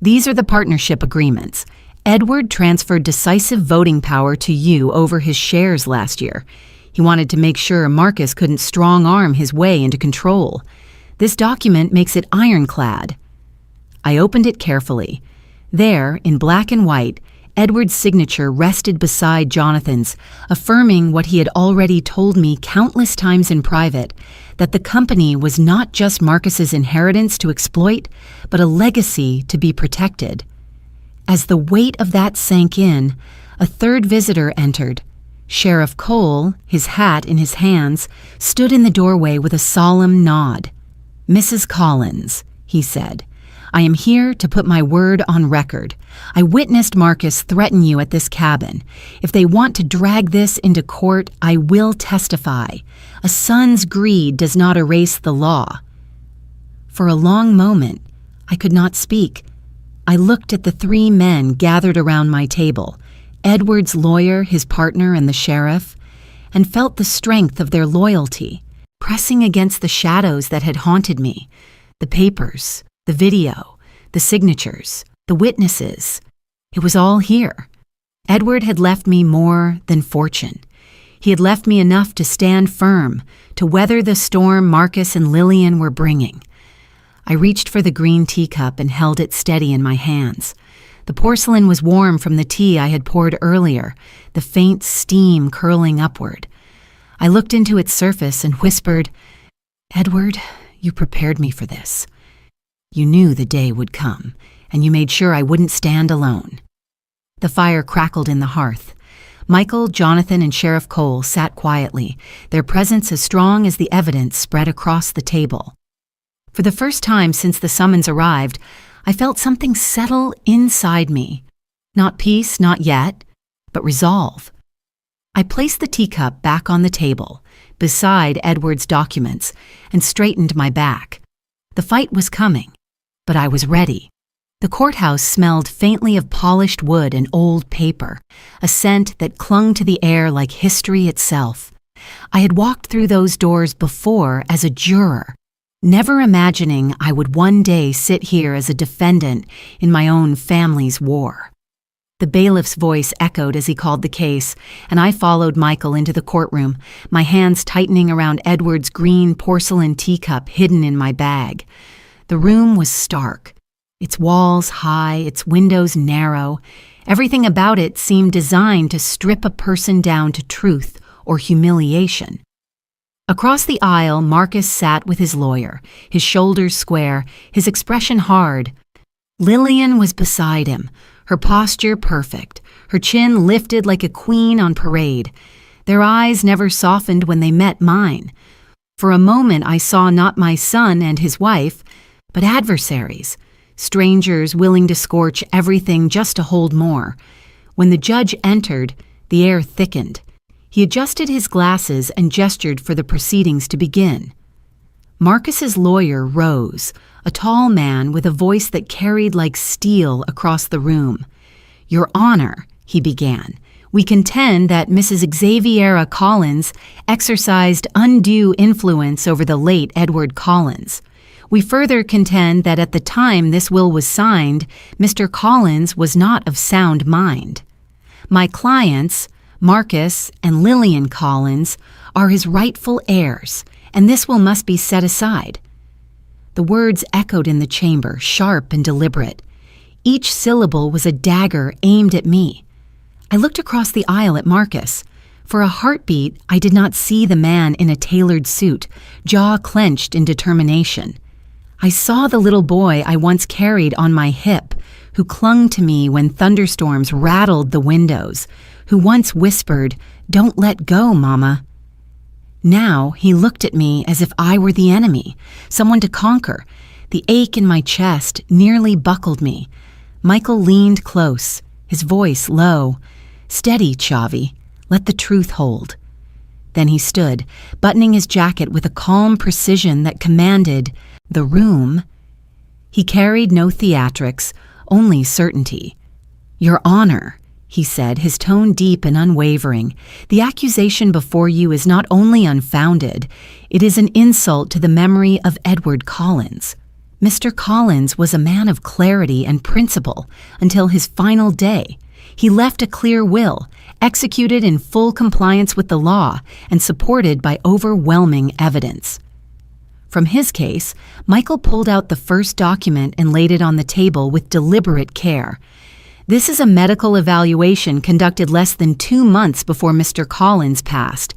"These are the partnership agreements. Edward transferred decisive voting power to you over his shares last year. He wanted to make sure Marcus couldn't strong-arm his way into control. This document makes it ironclad." I opened it carefully. There, in black and white, Edward's signature rested beside Jonathan's, affirming what he had already told me countless times in private, that the company was not just Marcus's inheritance to exploit, but a legacy to be protected. As the weight of that sank in, a third visitor entered. Sheriff Cole, his hat in his hands, stood in the doorway with a solemn nod. "Mrs. Collins," he said, "I am here to put my word on record. I witnessed Marcus threaten you at this cabin. If they want to drag this into court, I will testify. A son's greed does not erase the law." For a long moment, I could not speak. I looked at the three men gathered around my table, Edward's lawyer, his partner, and the sheriff, and felt the strength of their loyalty, pressing against the shadows that had haunted me. The papers, the video, the signatures, the witnesses. It was all here. Edward had left me more than fortune. He had left me enough to stand firm, to weather the storm Marcus and Lillian were bringing. I reached for the green teacup and held it steady in my hands. The porcelain was warm from the tea I had poured earlier, the faint steam curling upward. I looked into its surface and whispered, "Edward, you prepared me for this. You knew the day would come, and you made sure I wouldn't stand alone." The fire crackled in the hearth. Michael, Jonathan, and Sheriff Cole sat quietly, their presence as strong as the evidence spread across the table. For the first time since the summons arrived, I felt something settle inside me. Not peace, not yet, but resolve. I placed the teacup back on the table, beside Edward's documents, and straightened my back. The fight was coming, but I was ready. The courthouse smelled faintly of polished wood and old paper, a scent that clung to the air like history itself. I had walked through those doors before as a juror, never imagining I would one day sit here as a defendant in my own family's war. The bailiff's voice echoed as he called the case, and I followed Michael into the courtroom, my hands tightening around Edward's green porcelain teacup hidden in my bag. The room was stark, its walls high, its windows narrow. Everything about it seemed designed to strip a person down to truth or humiliation. Across the aisle, Marcus sat with his lawyer, his shoulders square, his expression hard. Lillian was beside him, her posture perfect, her chin lifted like a queen on parade. Their eyes never softened when they met mine. For a moment I saw not my son and his wife, but adversaries, strangers willing to scorch everything just to hold more. When the judge entered, the air thickened. He adjusted his glasses and gestured for the proceedings to begin. Marcus's lawyer rose, a tall man with a voice that carried like steel across the room. "Your Honor," he began, "we contend that Mrs. Xaviera Collins exercised undue influence over the late Edward Collins. We further contend that at the time this will was signed, Mr. Collins was not of sound mind. My clients, Marcus and Lillian Collins, are his rightful heirs, and this will must be set aside." The words echoed in the chamber, sharp and deliberate. Each syllable was a dagger aimed at me. I looked across the aisle at Marcus. For a heartbeat, I did not see the man in a tailored suit, jaw clenched in determination. I saw the little boy I once carried on my hip, who clung to me when thunderstorms rattled the windows, who once whispered, "Don't let go, Mama." Now he looked at me as if I were the enemy, someone to conquer. The ache in my chest nearly buckled me. Michael leaned close, his voice low. "Steady, Chavi. Let the truth hold." Then he stood, buttoning his jacket with a calm precision that commanded the room. He carried no theatrics, only certainty. "Your Honor," he said, his tone deep and unwavering, "the accusation before you is not only unfounded, it is an insult to the memory of Edward Collins. Mr. Collins was a man of clarity and principle until his final day. He left a clear will, executed in full compliance with the law and supported by overwhelming evidence." From his case, Michael pulled out the first document and laid it on the table with deliberate care. "This is a medical evaluation conducted less than 2 months before Mr. Collins passed.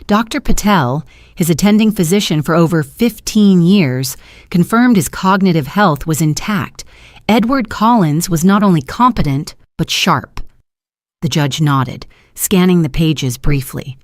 Dr. Patel, his attending physician for over 15 years, confirmed his cognitive health was intact. Edward Collins was not only competent, but sharp." The judge nodded, scanning the pages briefly.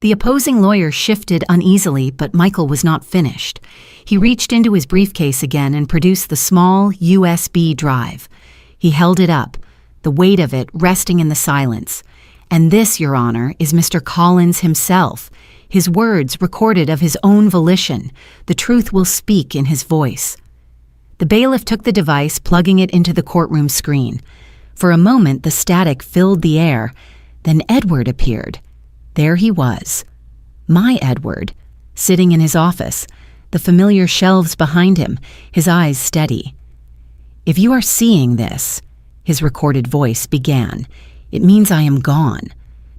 The opposing lawyer shifted uneasily, but Michael was not finished. He reached into his briefcase again and produced the small USB drive. He held it up, the weight of it resting in the silence. "And this, Your Honor, is Mr. Collins himself. His words recorded of his own volition. The truth will speak in his voice." The bailiff took the device, plugging it into the courtroom screen. For a moment, the static filled the air. Then Edward appeared. There he was. My Edward, sitting in his office, the familiar shelves behind him, his eyes steady. "If you are seeing this," his recorded voice began, "it means I am gone.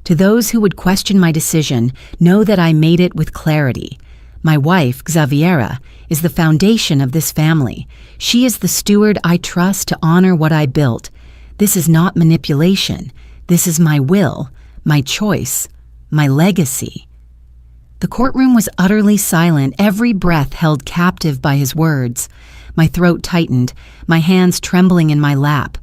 To those who would question my decision, know that I made it with clarity. My wife, Xaviera, is the foundation of this family. She is the steward I trust to honor what I built. This is not manipulation. This is my will, my choice, my legacy." The courtroom was utterly silent, every breath held captive by his words. My throat tightened, my hands trembling in my lap.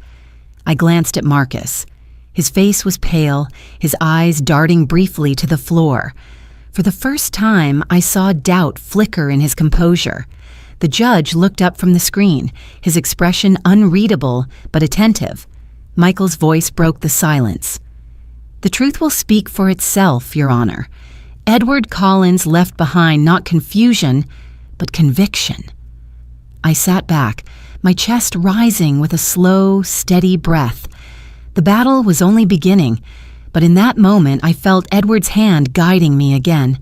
I glanced at Marcus. His face was pale, his eyes darting briefly to the floor. For the first time, I saw doubt flicker in his composure. The judge looked up from the screen, his expression unreadable but attentive. Michael's voice broke the silence. "The truth will speak for itself, Your Honor. Edward Collins left behind not confusion, but conviction." I sat back, my chest rising with a slow, steady breath. The battle was only beginning, but in that moment I felt Edward's hand guiding me again.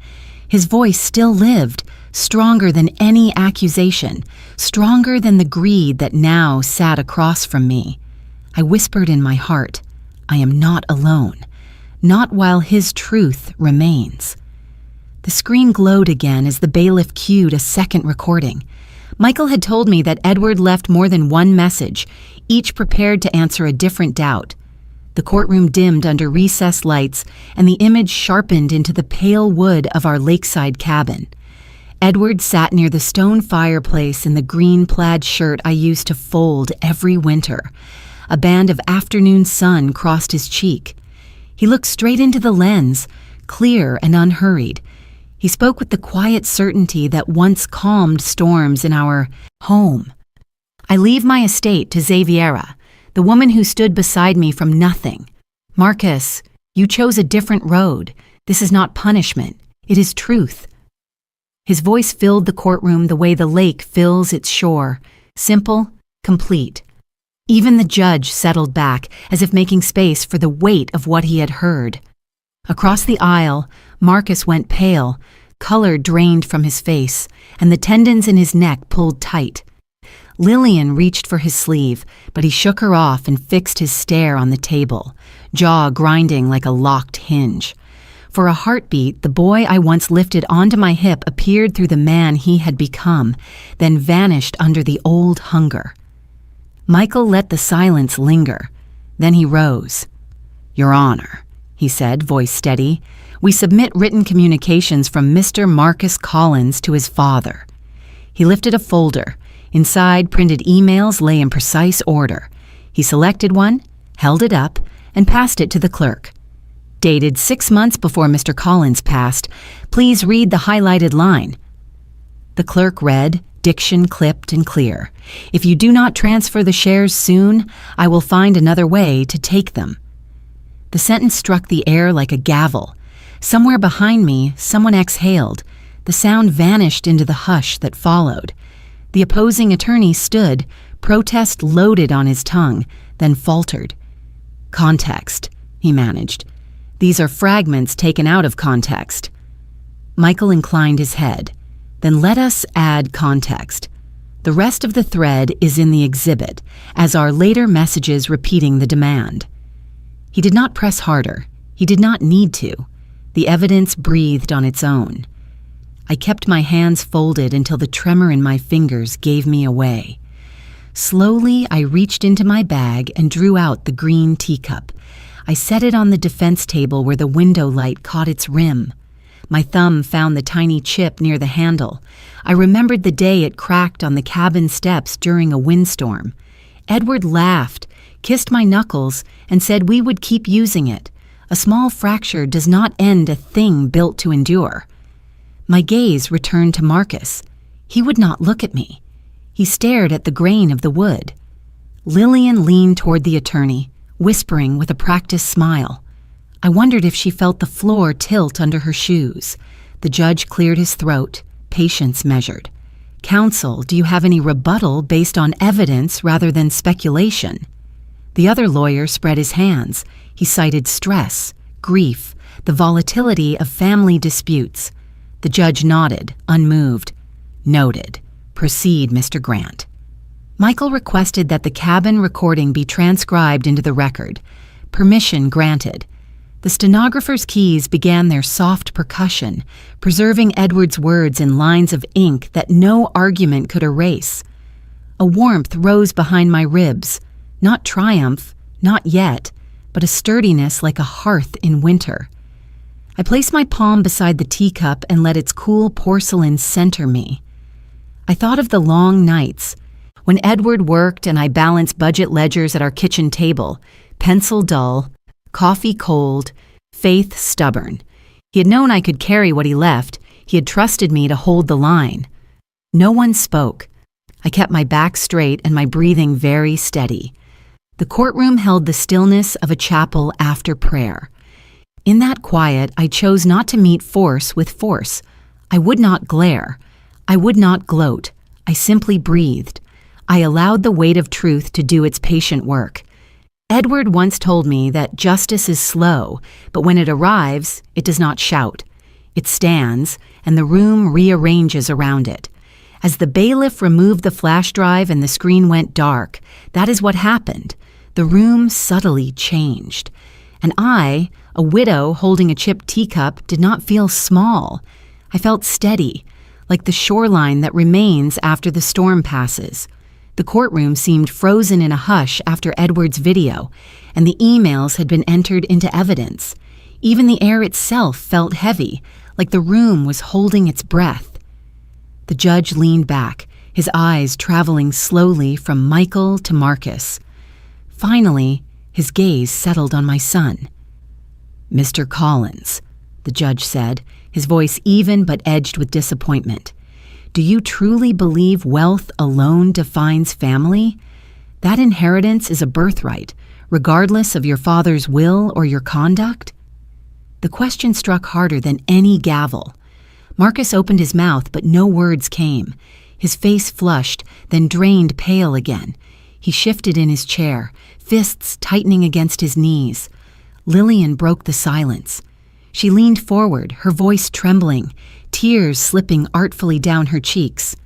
His voice still lived, stronger than any accusation, stronger than the greed that now sat across from me. I whispered in my heart, "I am not alone, not while his truth remains." The screen glowed again as the bailiff cued a second recording. Michael had told me that Edward left more than one message, each prepared to answer a different doubt. The courtroom dimmed under recessed lights, and the image sharpened into the pale wood of our lakeside cabin. Edward sat near the stone fireplace in the green plaid shirt I used to fold every winter. A band of afternoon sun crossed his cheek. He looked straight into the lens, clear and unhurried. He spoke with the quiet certainty that once calmed storms in our home. "I leave my estate to Xaviera, the woman who stood beside me from nothing. Marcus, you chose a different road. This is not punishment. It is truth." His voice filled the courtroom the way the lake fills its shore, simple, complete. Even the judge settled back, as if making space for the weight of what he had heard. Across the aisle, Marcus went pale, color drained from his face, and the tendons in his neck pulled tight. Lillian reached for his sleeve, but he shook her off and fixed his stare on the table, jaw grinding like a locked hinge. For a heartbeat, the boy I once lifted onto my hip appeared through the man he had become, then vanished under the old hunger. Michael let the silence linger. Then he rose. "Your Honor," he said, voice steady, "we submit written communications from Mr. Marcus Collins to his father." He lifted a folder. Inside, printed emails lay in precise order. He selected one, held it up, and passed it to the clerk. "Dated 6 months before Mr. Collins passed. Please read the highlighted line." The clerk read, diction clipped and clear. "If you do not transfer the shares soon, I will find another way to take them." The sentence struck the air like a gavel. Somewhere behind me, someone exhaled. The sound vanished into the hush that followed. The opposing attorney stood, protest loaded on his tongue, then faltered. "Context," he managed. "These are fragments taken out of context." Michael inclined his head. "Then let us add context. The rest of the thread is in the exhibit, as are later messages repeating the demand." He did not press harder. He did not need to. The evidence breathed on its own. I kept my hands folded until the tremor in my fingers gave me away. Slowly, I reached into my bag and drew out the green teacup. I set it on the defense table where the window light caught its rim. My thumb found the tiny chip near the handle. I remembered the day it cracked on the cabin steps during a windstorm. Edward laughed, kissed my knuckles, and said we would keep using it. A small fracture does not end a thing built to endure. My gaze returned to Marcus. He would not look at me. He stared at the grain of the wood. Lillian leaned toward the attorney, whispering with a practiced smile. I wondered if she felt the floor tilt under her shoes. The judge cleared his throat, patience measured. "Counsel, do you have any rebuttal based on evidence rather than speculation?" The other lawyer spread his hands. He cited stress, grief, the volatility of family disputes. The judge nodded, unmoved. "Noted. Proceed, Mr. Grant." Michael requested that the cabin recording be transcribed into the record. Permission granted. The stenographer's keys began their soft percussion, preserving Edward's words in lines of ink that no argument could erase. A warmth rose behind my ribs, not triumph, not yet, but a sturdiness like a hearth in winter. I placed my palm beside the teacup and let its cool porcelain center me. I thought of the long nights, when Edward worked and I balanced budget ledgers at our kitchen table, pencil dull, coffee cold, faith stubborn. He had known I could carry what he left. He had trusted me to hold the line. No one spoke. I kept my back straight and my breathing very steady. The courtroom held the stillness of a chapel after prayer. In that quiet, I chose not to meet force with force. I would not glare. I would not gloat. I simply breathed. I allowed the weight of truth to do its patient work. Edward once told me that justice is slow, but when it arrives, it does not shout. It stands, and the room rearranges around it. As the bailiff removed the flash drive and the screen went dark, that is what happened. The room subtly changed. And I, a widow holding a chipped teacup, did not feel small. I felt steady, like the shoreline that remains after the storm passes. The courtroom seemed frozen in a hush after Edward's video, and the emails had been entered into evidence. Even the air itself felt heavy, like the room was holding its breath. The judge leaned back, his eyes traveling slowly from Michael to Marcus. Finally, his gaze settled on my son. "Mr. Collins," the judge said, his voice even but edged with disappointment. "Do you truly believe wealth alone defines family? That inheritance is a birthright, regardless of your father's will or your conduct?" The question struck harder than any gavel. Marcus opened his mouth, but no words came. His face flushed, then drained pale again. He shifted in his chair, fists tightening against his knees. Lillian broke the silence. She leaned forward, her voice trembling, tears slipping artfully down her cheeks.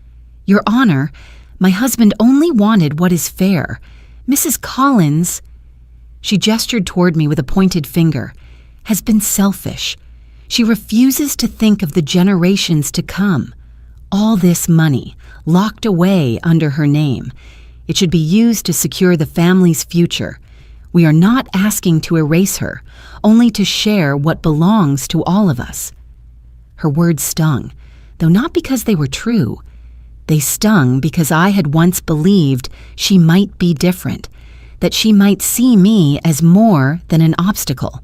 "Your Honor, my husband only wanted what is fair. Mrs. Collins," she gestured toward me with a pointed finger, "has been selfish. She refuses to think of the generations to come. All this money, locked away under her name. It should be used to secure the family's future. We are not asking to erase her, only to share what belongs to all of us. Her words stung, though not because they were true. They stung because I had once believed she might be different, that she might see me as more than an obstacle.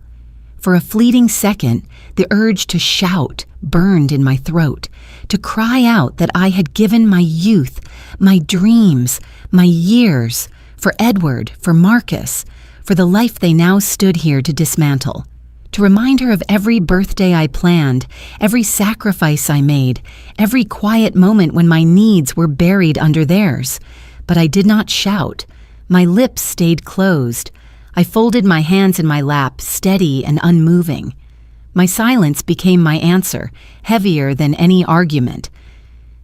For a fleeting second, the urge to shout burned in my throat, to cry out that I had given my youth, my dreams, my years, for Edward, for Marcus, for the life they now stood here to dismantle. To remind her of every birthday I planned, every sacrifice I made, every quiet moment when my needs were buried under theirs. But I did not shout. My lips stayed closed. I folded my hands in my lap, steady and unmoving. My silence became my answer, heavier than any argument.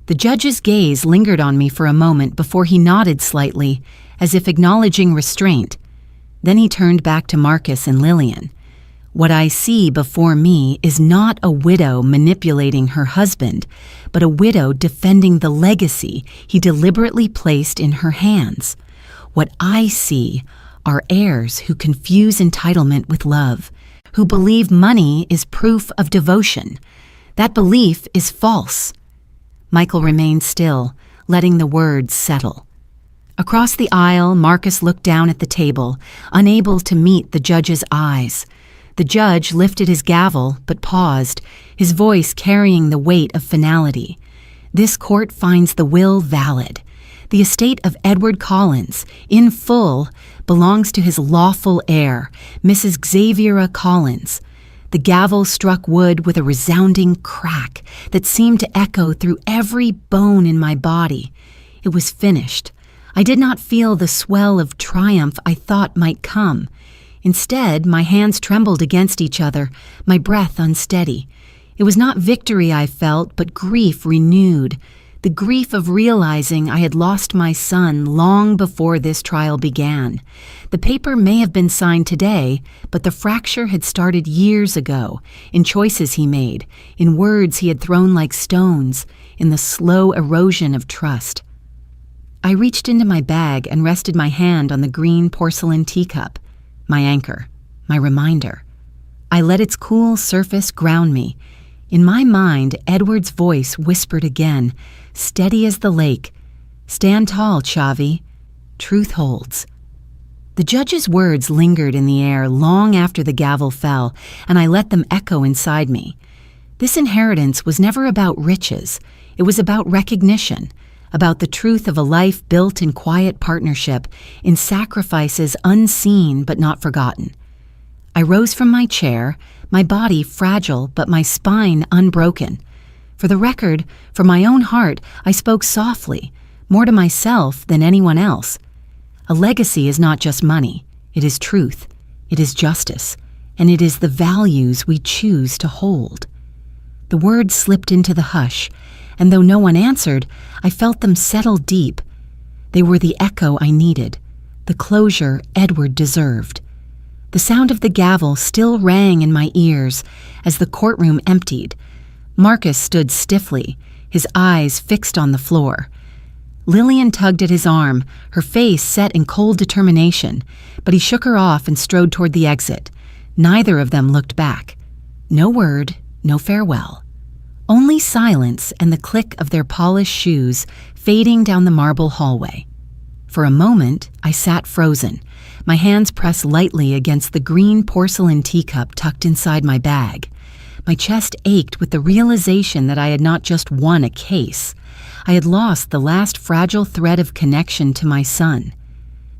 The judge's gaze lingered on me for a moment before he nodded slightly, as if acknowledging restraint. Then he turned back to Marcus and Lillian. What I see before me is not a widow manipulating her husband, but a widow defending the legacy he deliberately placed in her hands. What I see are heirs who confuse entitlement with love, who believe money is proof of devotion. That belief is false. Michael remained still, letting the words settle. Across the aisle, Marcus looked down at the table, unable to meet the judge's eyes. The judge lifted his gavel, but paused, his voice carrying the weight of finality. This court finds the will valid. The estate of Edward Collins, in full, belongs to his lawful heir, Mrs. Xaviera Collins. The gavel struck wood with a resounding crack that seemed to echo through every bone in my body. It was finished. I did not feel the swell of triumph I thought might come. Instead, my hands trembled against each other, my breath unsteady. It was not victory I felt, but grief renewed. The grief of realizing I had lost my son long before this trial began. The paper may have been signed today, but the fracture had started years ago, in choices he made, in words he had thrown like stones, in the slow erosion of trust. I reached into my bag and rested my hand on the green porcelain teacup, my anchor, my reminder. I let its cool surface ground me. In my mind, Edward's voice whispered again, steady as the lake, "Stand tall, Chavi. Truth holds." The judge's words lingered in the air long after the gavel fell, and I let them echo inside me. This inheritance was never about riches. It was about recognition, about the truth of a life built in quiet partnership, in sacrifices unseen but not forgotten. I rose from my chair, my body fragile but my spine unbroken. For the record, for my own heart, I spoke softly, more to myself than anyone else. A legacy is not just money. It is truth. It is justice. And it is the values we choose to hold. The words slipped into the hush, and though no one answered, I felt them settle deep. They were the echo I needed, the closure Edward deserved. The sound of the gavel still rang in my ears as the courtroom emptied. Marcus stood stiffly, his eyes fixed on the floor. Lillian tugged at his arm, her face set in cold determination, but he shook her off and strode toward the exit. Neither of them looked back. No word, no farewell. Only silence and the click of their polished shoes fading down the marble hallway. For a moment, I sat frozen, my hands pressed lightly against the green porcelain teacup tucked inside my bag. My chest ached with the realization that I had not just won a case. I had lost the last fragile thread of connection to my son.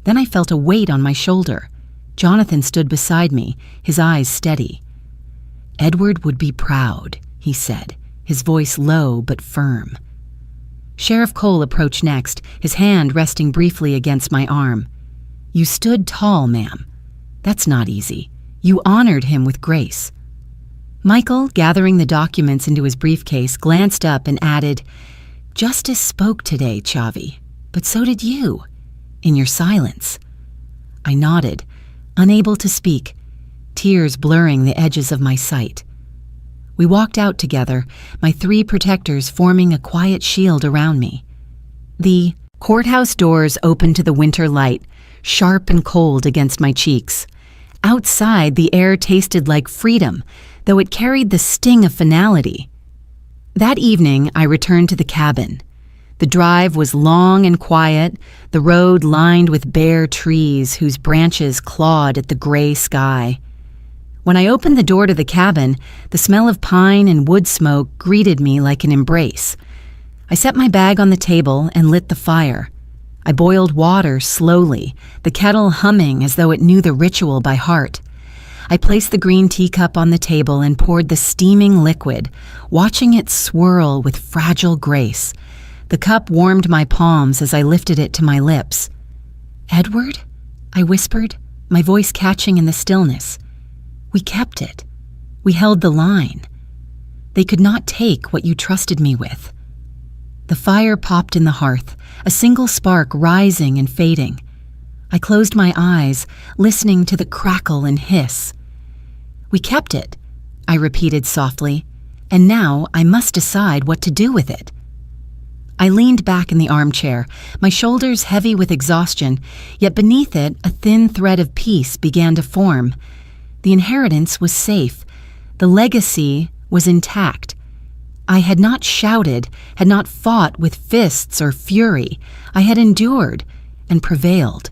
Then I felt a weight on my shoulder. Jonathan stood beside me, his eyes steady. "Edward would be proud," he said, his voice low but firm. Sheriff Cole approached next, his hand resting briefly against my arm. "You stood tall, ma'am. That's not easy. You honored him with grace." Michael, gathering the documents into his briefcase, glanced up and added, "Justice spoke today, Chavi, but so did you, in your silence." I nodded, unable to speak, tears blurring the edges of my sight. We walked out together, my 3 protectors forming a quiet shield around me. The courthouse doors opened to the winter light, sharp and cold against my cheeks. Outside, the air tasted like freedom, though it carried the sting of finality. That evening, I returned to the cabin. The drive was long and quiet, the road lined with bare trees whose branches clawed at the gray sky. When I opened the door to the cabin, the smell of pine and wood smoke greeted me like an embrace. I set my bag on the table and lit the fire. I boiled water slowly, the kettle humming as though it knew the ritual by heart. I placed the green teacup on the table and poured the steaming liquid, watching it swirl with fragile grace. The cup warmed my palms as I lifted it to my lips. "Edward?" I whispered, my voice catching in the stillness. We kept it. We held the line. They could not take what you trusted me with. The fire popped in the hearth, a single spark rising and fading. I closed my eyes, listening to the crackle and hiss. "We kept it," I repeated softly, "and now I must decide what to do with it." I leaned back in the armchair, my shoulders heavy with exhaustion, yet beneath it a thin thread of peace began to form. The inheritance was safe. The legacy was intact. I had not shouted, had not fought with fists or fury. I had endured and prevailed.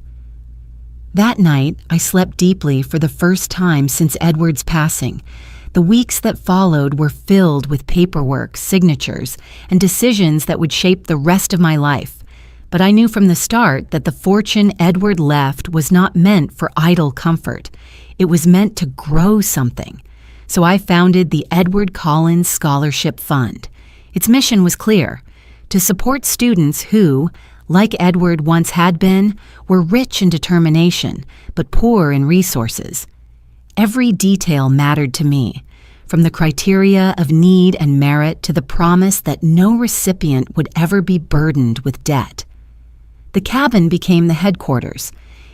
That night, I slept deeply for the first time since Edward's passing. The weeks that followed were filled with paperwork, signatures, and decisions that would shape the rest of my life. But I knew from the start that the fortune Edward left was not meant for idle comfort. It was meant to grow something. So I founded the Edward Collins Scholarship Fund. Its mission was clear: to support students who, like Edward once had been, were rich in determination, but poor in resources. Every detail mattered to me, from the criteria of need and merit to the promise that no recipient would ever be burdened with debt. The cabin became the headquarters.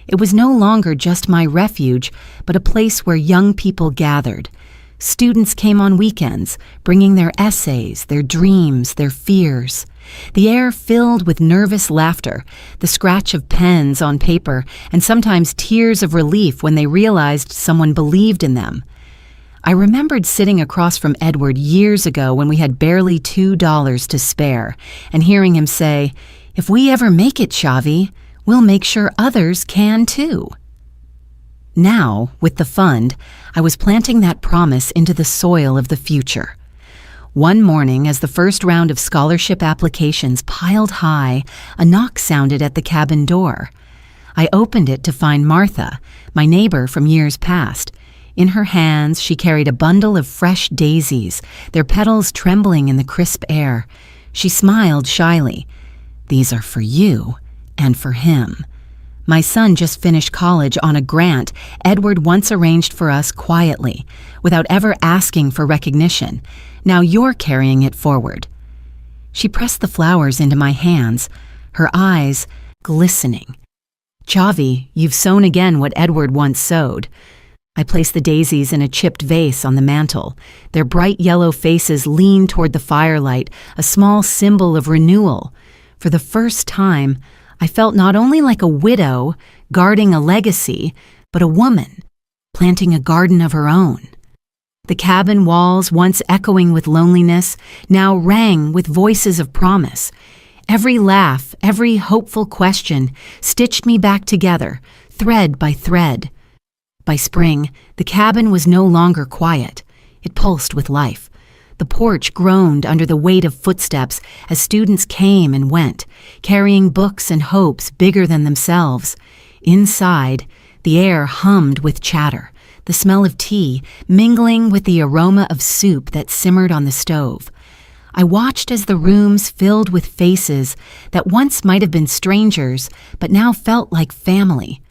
It was no longer just my refuge, but a place where young people gathered. Students came on weekends, bringing their essays, their dreams, their fears. The air filled with nervous laughter, the scratch of pens on paper, and sometimes tears of relief when they realized someone believed in them. I remembered sitting across from Edward years ago when we had barely $2 to spare, and hearing him say, "If we ever make it, Xavi, we'll make sure others can too." Now, with the fund, I was planting that promise into the soil of the future. One morning, as the first round of scholarship applications piled high, a knock sounded at the cabin door. I opened it to find Martha, my neighbor from years past. In her hands, she carried a bundle of fresh daisies, their petals trembling in the crisp air. She smiled shyly. "These are for you and for him. My son just finished college on a grant Edward once arranged for us quietly, without ever asking for recognition. Now you're carrying it forward." She pressed the flowers into my hands, her eyes glistening. "Xavi, you've sown again what Edward once sowed." I placed the daisies in a chipped vase on the mantel. Their bright yellow faces leaned toward the firelight, a small symbol of renewal. For the first time, I felt not only like a widow guarding a legacy, but a woman planting a garden of her own. The cabin walls, once echoing with loneliness, now rang with voices of promise. Every laugh, every hopeful question stitched me back together, thread by thread. By spring, the cabin was no longer quiet. It pulsed with life. The porch groaned under the weight of footsteps as students came and went, carrying books and hopes bigger than themselves. Inside, the air hummed with chatter, the smell of tea mingling with the aroma of soup that simmered on the stove. I watched as the rooms filled with faces that once might have been strangers, but now felt like family.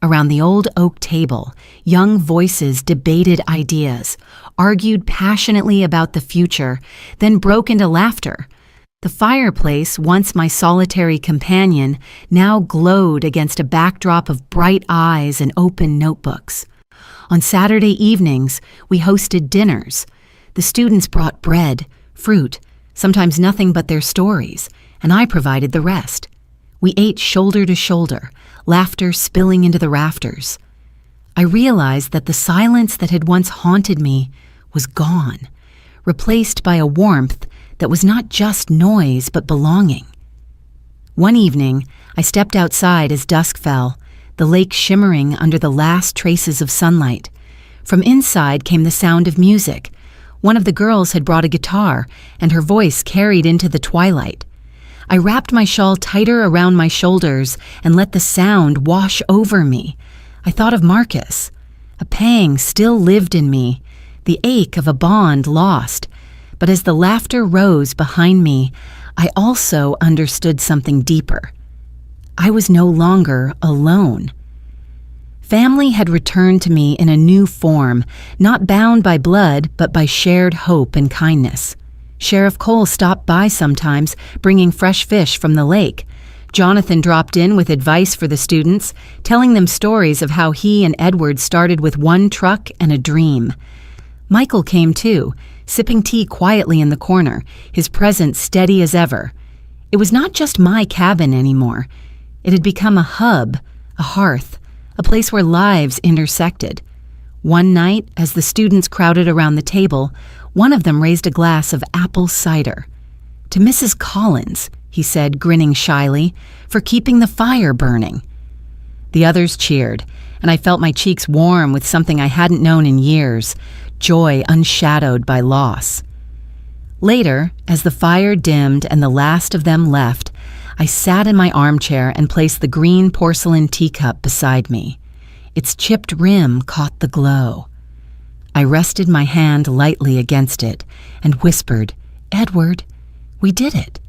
Around the old oak table, young voices debated ideas, argued passionately about the future, then broke into laughter. The fireplace, once my solitary companion, now glowed against a backdrop of bright eyes and open notebooks. On Saturday evenings, we hosted dinners. The students brought bread, fruit, sometimes nothing but their stories, and I provided the rest. We ate shoulder to shoulder, laughter spilling into the rafters. I realized that the silence that had once haunted me was gone, replaced by a warmth that was not just noise but belonging. One evening, I stepped outside as dusk fell, the lake shimmering under the last traces of sunlight. From inside came the sound of music. One of the girls had brought a guitar, and her voice carried into the twilight. I wrapped my shawl tighter around my shoulders and let the sound wash over me. I thought of Marcus. A pang still lived in me, the ache of a bond lost. But as the laughter rose behind me, I also understood something deeper. I was no longer alone. Family had returned to me in a new form, not bound by blood, but by shared hope and kindness. Sheriff Cole stopped by sometimes, bringing fresh fish from the lake. Jonathan dropped in with advice for the students, telling them stories of how he and Edward started with one truck and a dream. Michael came too, sipping tea quietly in the corner, his presence steady as ever. It was not just my cabin anymore. It had become a hub, a hearth, a place where lives intersected. One night, as the students crowded around the table, one of them raised a glass of apple cider. "To Mrs. Collins," he said, grinning shyly, "for keeping the fire burning." The others cheered, and I felt my cheeks warm with something I hadn't known in years, joy unshadowed by loss. Later, as the fire dimmed and the last of them left, I sat in my armchair and placed the green porcelain teacup beside me. Its chipped rim caught the glow. I rested my hand lightly against it and whispered, "Edward, we did it."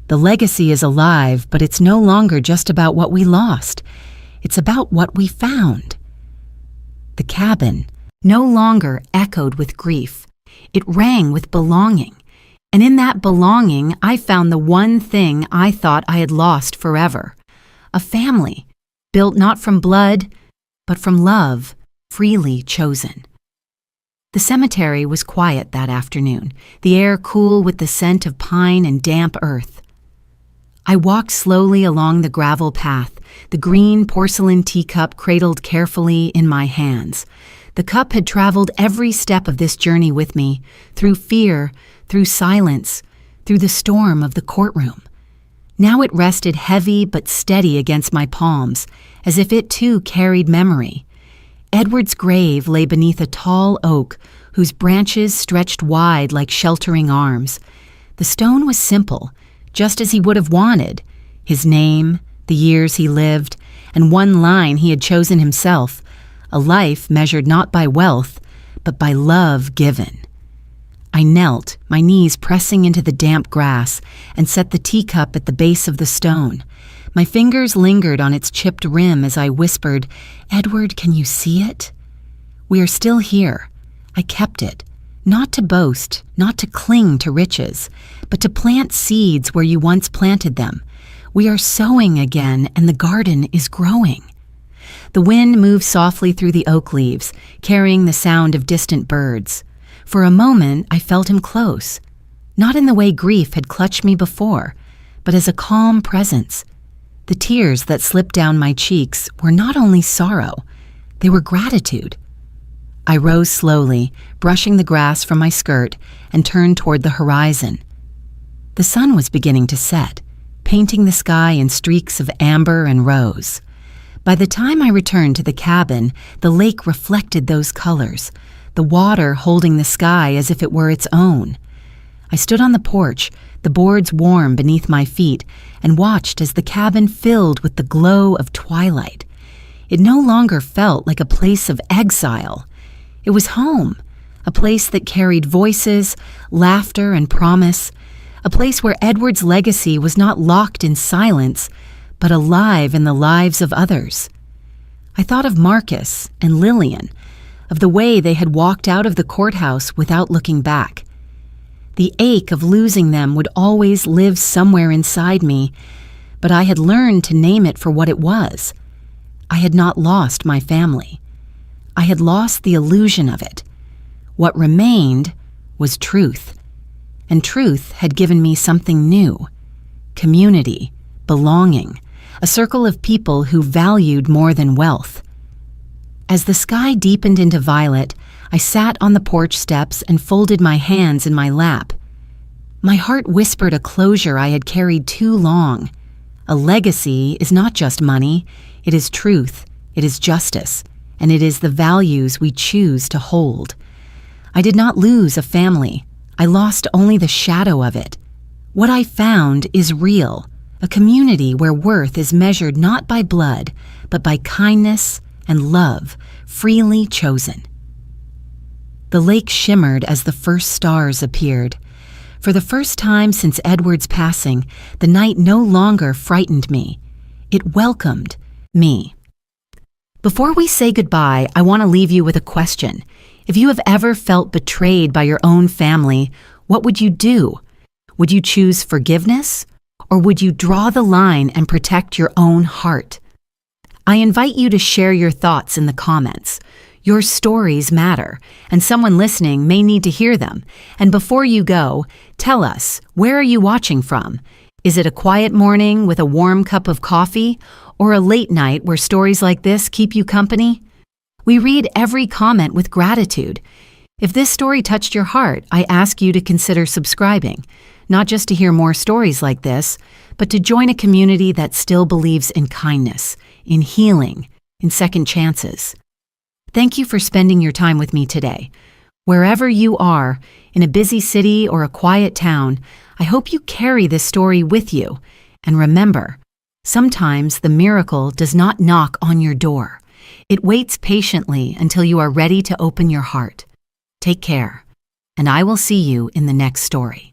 The legacy is alive, but it's no longer just about what we lost. It's about what we found. The cabin no longer echoed with grief. It rang with belonging. And in that belonging, I found the one thing I thought I had lost forever. A family, built not from blood, but from love, freely chosen. The cemetery was quiet that afternoon, the air cool with the scent of pine and damp earth. I walked slowly along the gravel path, the green porcelain teacup cradled carefully in my hands. The cup had traveled every step of this journey with me, through fear, through silence, through the storm of the courtroom. Now it rested heavy but steady against my palms, as if it too carried memory. Edward's grave lay beneath a tall oak whose branches stretched wide like sheltering arms. The stone was simple, just as he would have wanted: his name, the years he lived, and one line he had chosen himself, a life measured not by wealth, but by love given. I knelt, my knees pressing into the damp grass, and set the teacup at the base of the stone. My fingers lingered on its chipped rim as I whispered, "Edward, can you see it? We are still here." I kept it, not to boast, not to cling to riches, but to plant seeds where you once planted them. We are sowing again, and the garden is growing. The wind moved softly through the oak leaves, carrying the sound of distant birds. For a moment, I felt him close, not in the way grief had clutched me before, but as a calm presence. The tears that slipped down my cheeks were not only sorrow, they were gratitude. I rose slowly, brushing the grass from my skirt, and turned toward the horizon. The sun was beginning to set, painting the sky in streaks of amber and rose. By the time I returned to the cabin, the lake reflected those colors, the water holding the sky as if it were its own. I stood on the porch, the boards warm beneath my feet, and watched as the cabin filled with the glow of twilight. It no longer felt like a place of exile. It was home, a place that carried voices, laughter, and promise, a place where Edward's legacy was not locked in silence, but alive in the lives of others. I thought of Marcus and Lillian, of the way they had walked out of the courthouse without looking back. The ache of losing them would always live somewhere inside me, but I had learned to name it for what it was. I had not lost my family. I had lost the illusion of it. What remained was truth. And truth had given me something new: community, belonging, a circle of people who valued more than wealth. As the sky deepened into violet, I sat on the porch steps and folded my hands in my lap. My heart whispered a closure I had carried too long. A legacy is not just money, it is truth, it is justice, and it is the values we choose to hold. I did not lose a family, I lost only the shadow of it. What I found is real, a community where worth is measured not by blood, but by kindness and love, freely chosen. The lake shimmered as the first stars appeared. For the first time since Edward's passing, the night no longer frightened me. It welcomed me. Before we say goodbye, I want to leave you with a question. If you have ever felt betrayed by your own family, what would you do? Would you choose forgiveness? Or would you draw the line and protect your own heart? I invite you to share your thoughts in the comments. Your stories matter, and someone listening may need to hear them. And before you go, tell us, where are you watching from? Is it a quiet morning with a warm cup of coffee, or a late night where stories like this keep you company? We read every comment with gratitude. If this story touched your heart, I ask you to consider subscribing, not just to hear more stories like this, but to join a community that still believes in kindness, in healing, in second chances. Thank you for spending your time with me today. Wherever you are, in a busy city or a quiet town, I hope you carry this story with you. And remember, sometimes the miracle does not knock on your door. It waits patiently until you are ready to open your heart. Take care, and I will see you in the next story.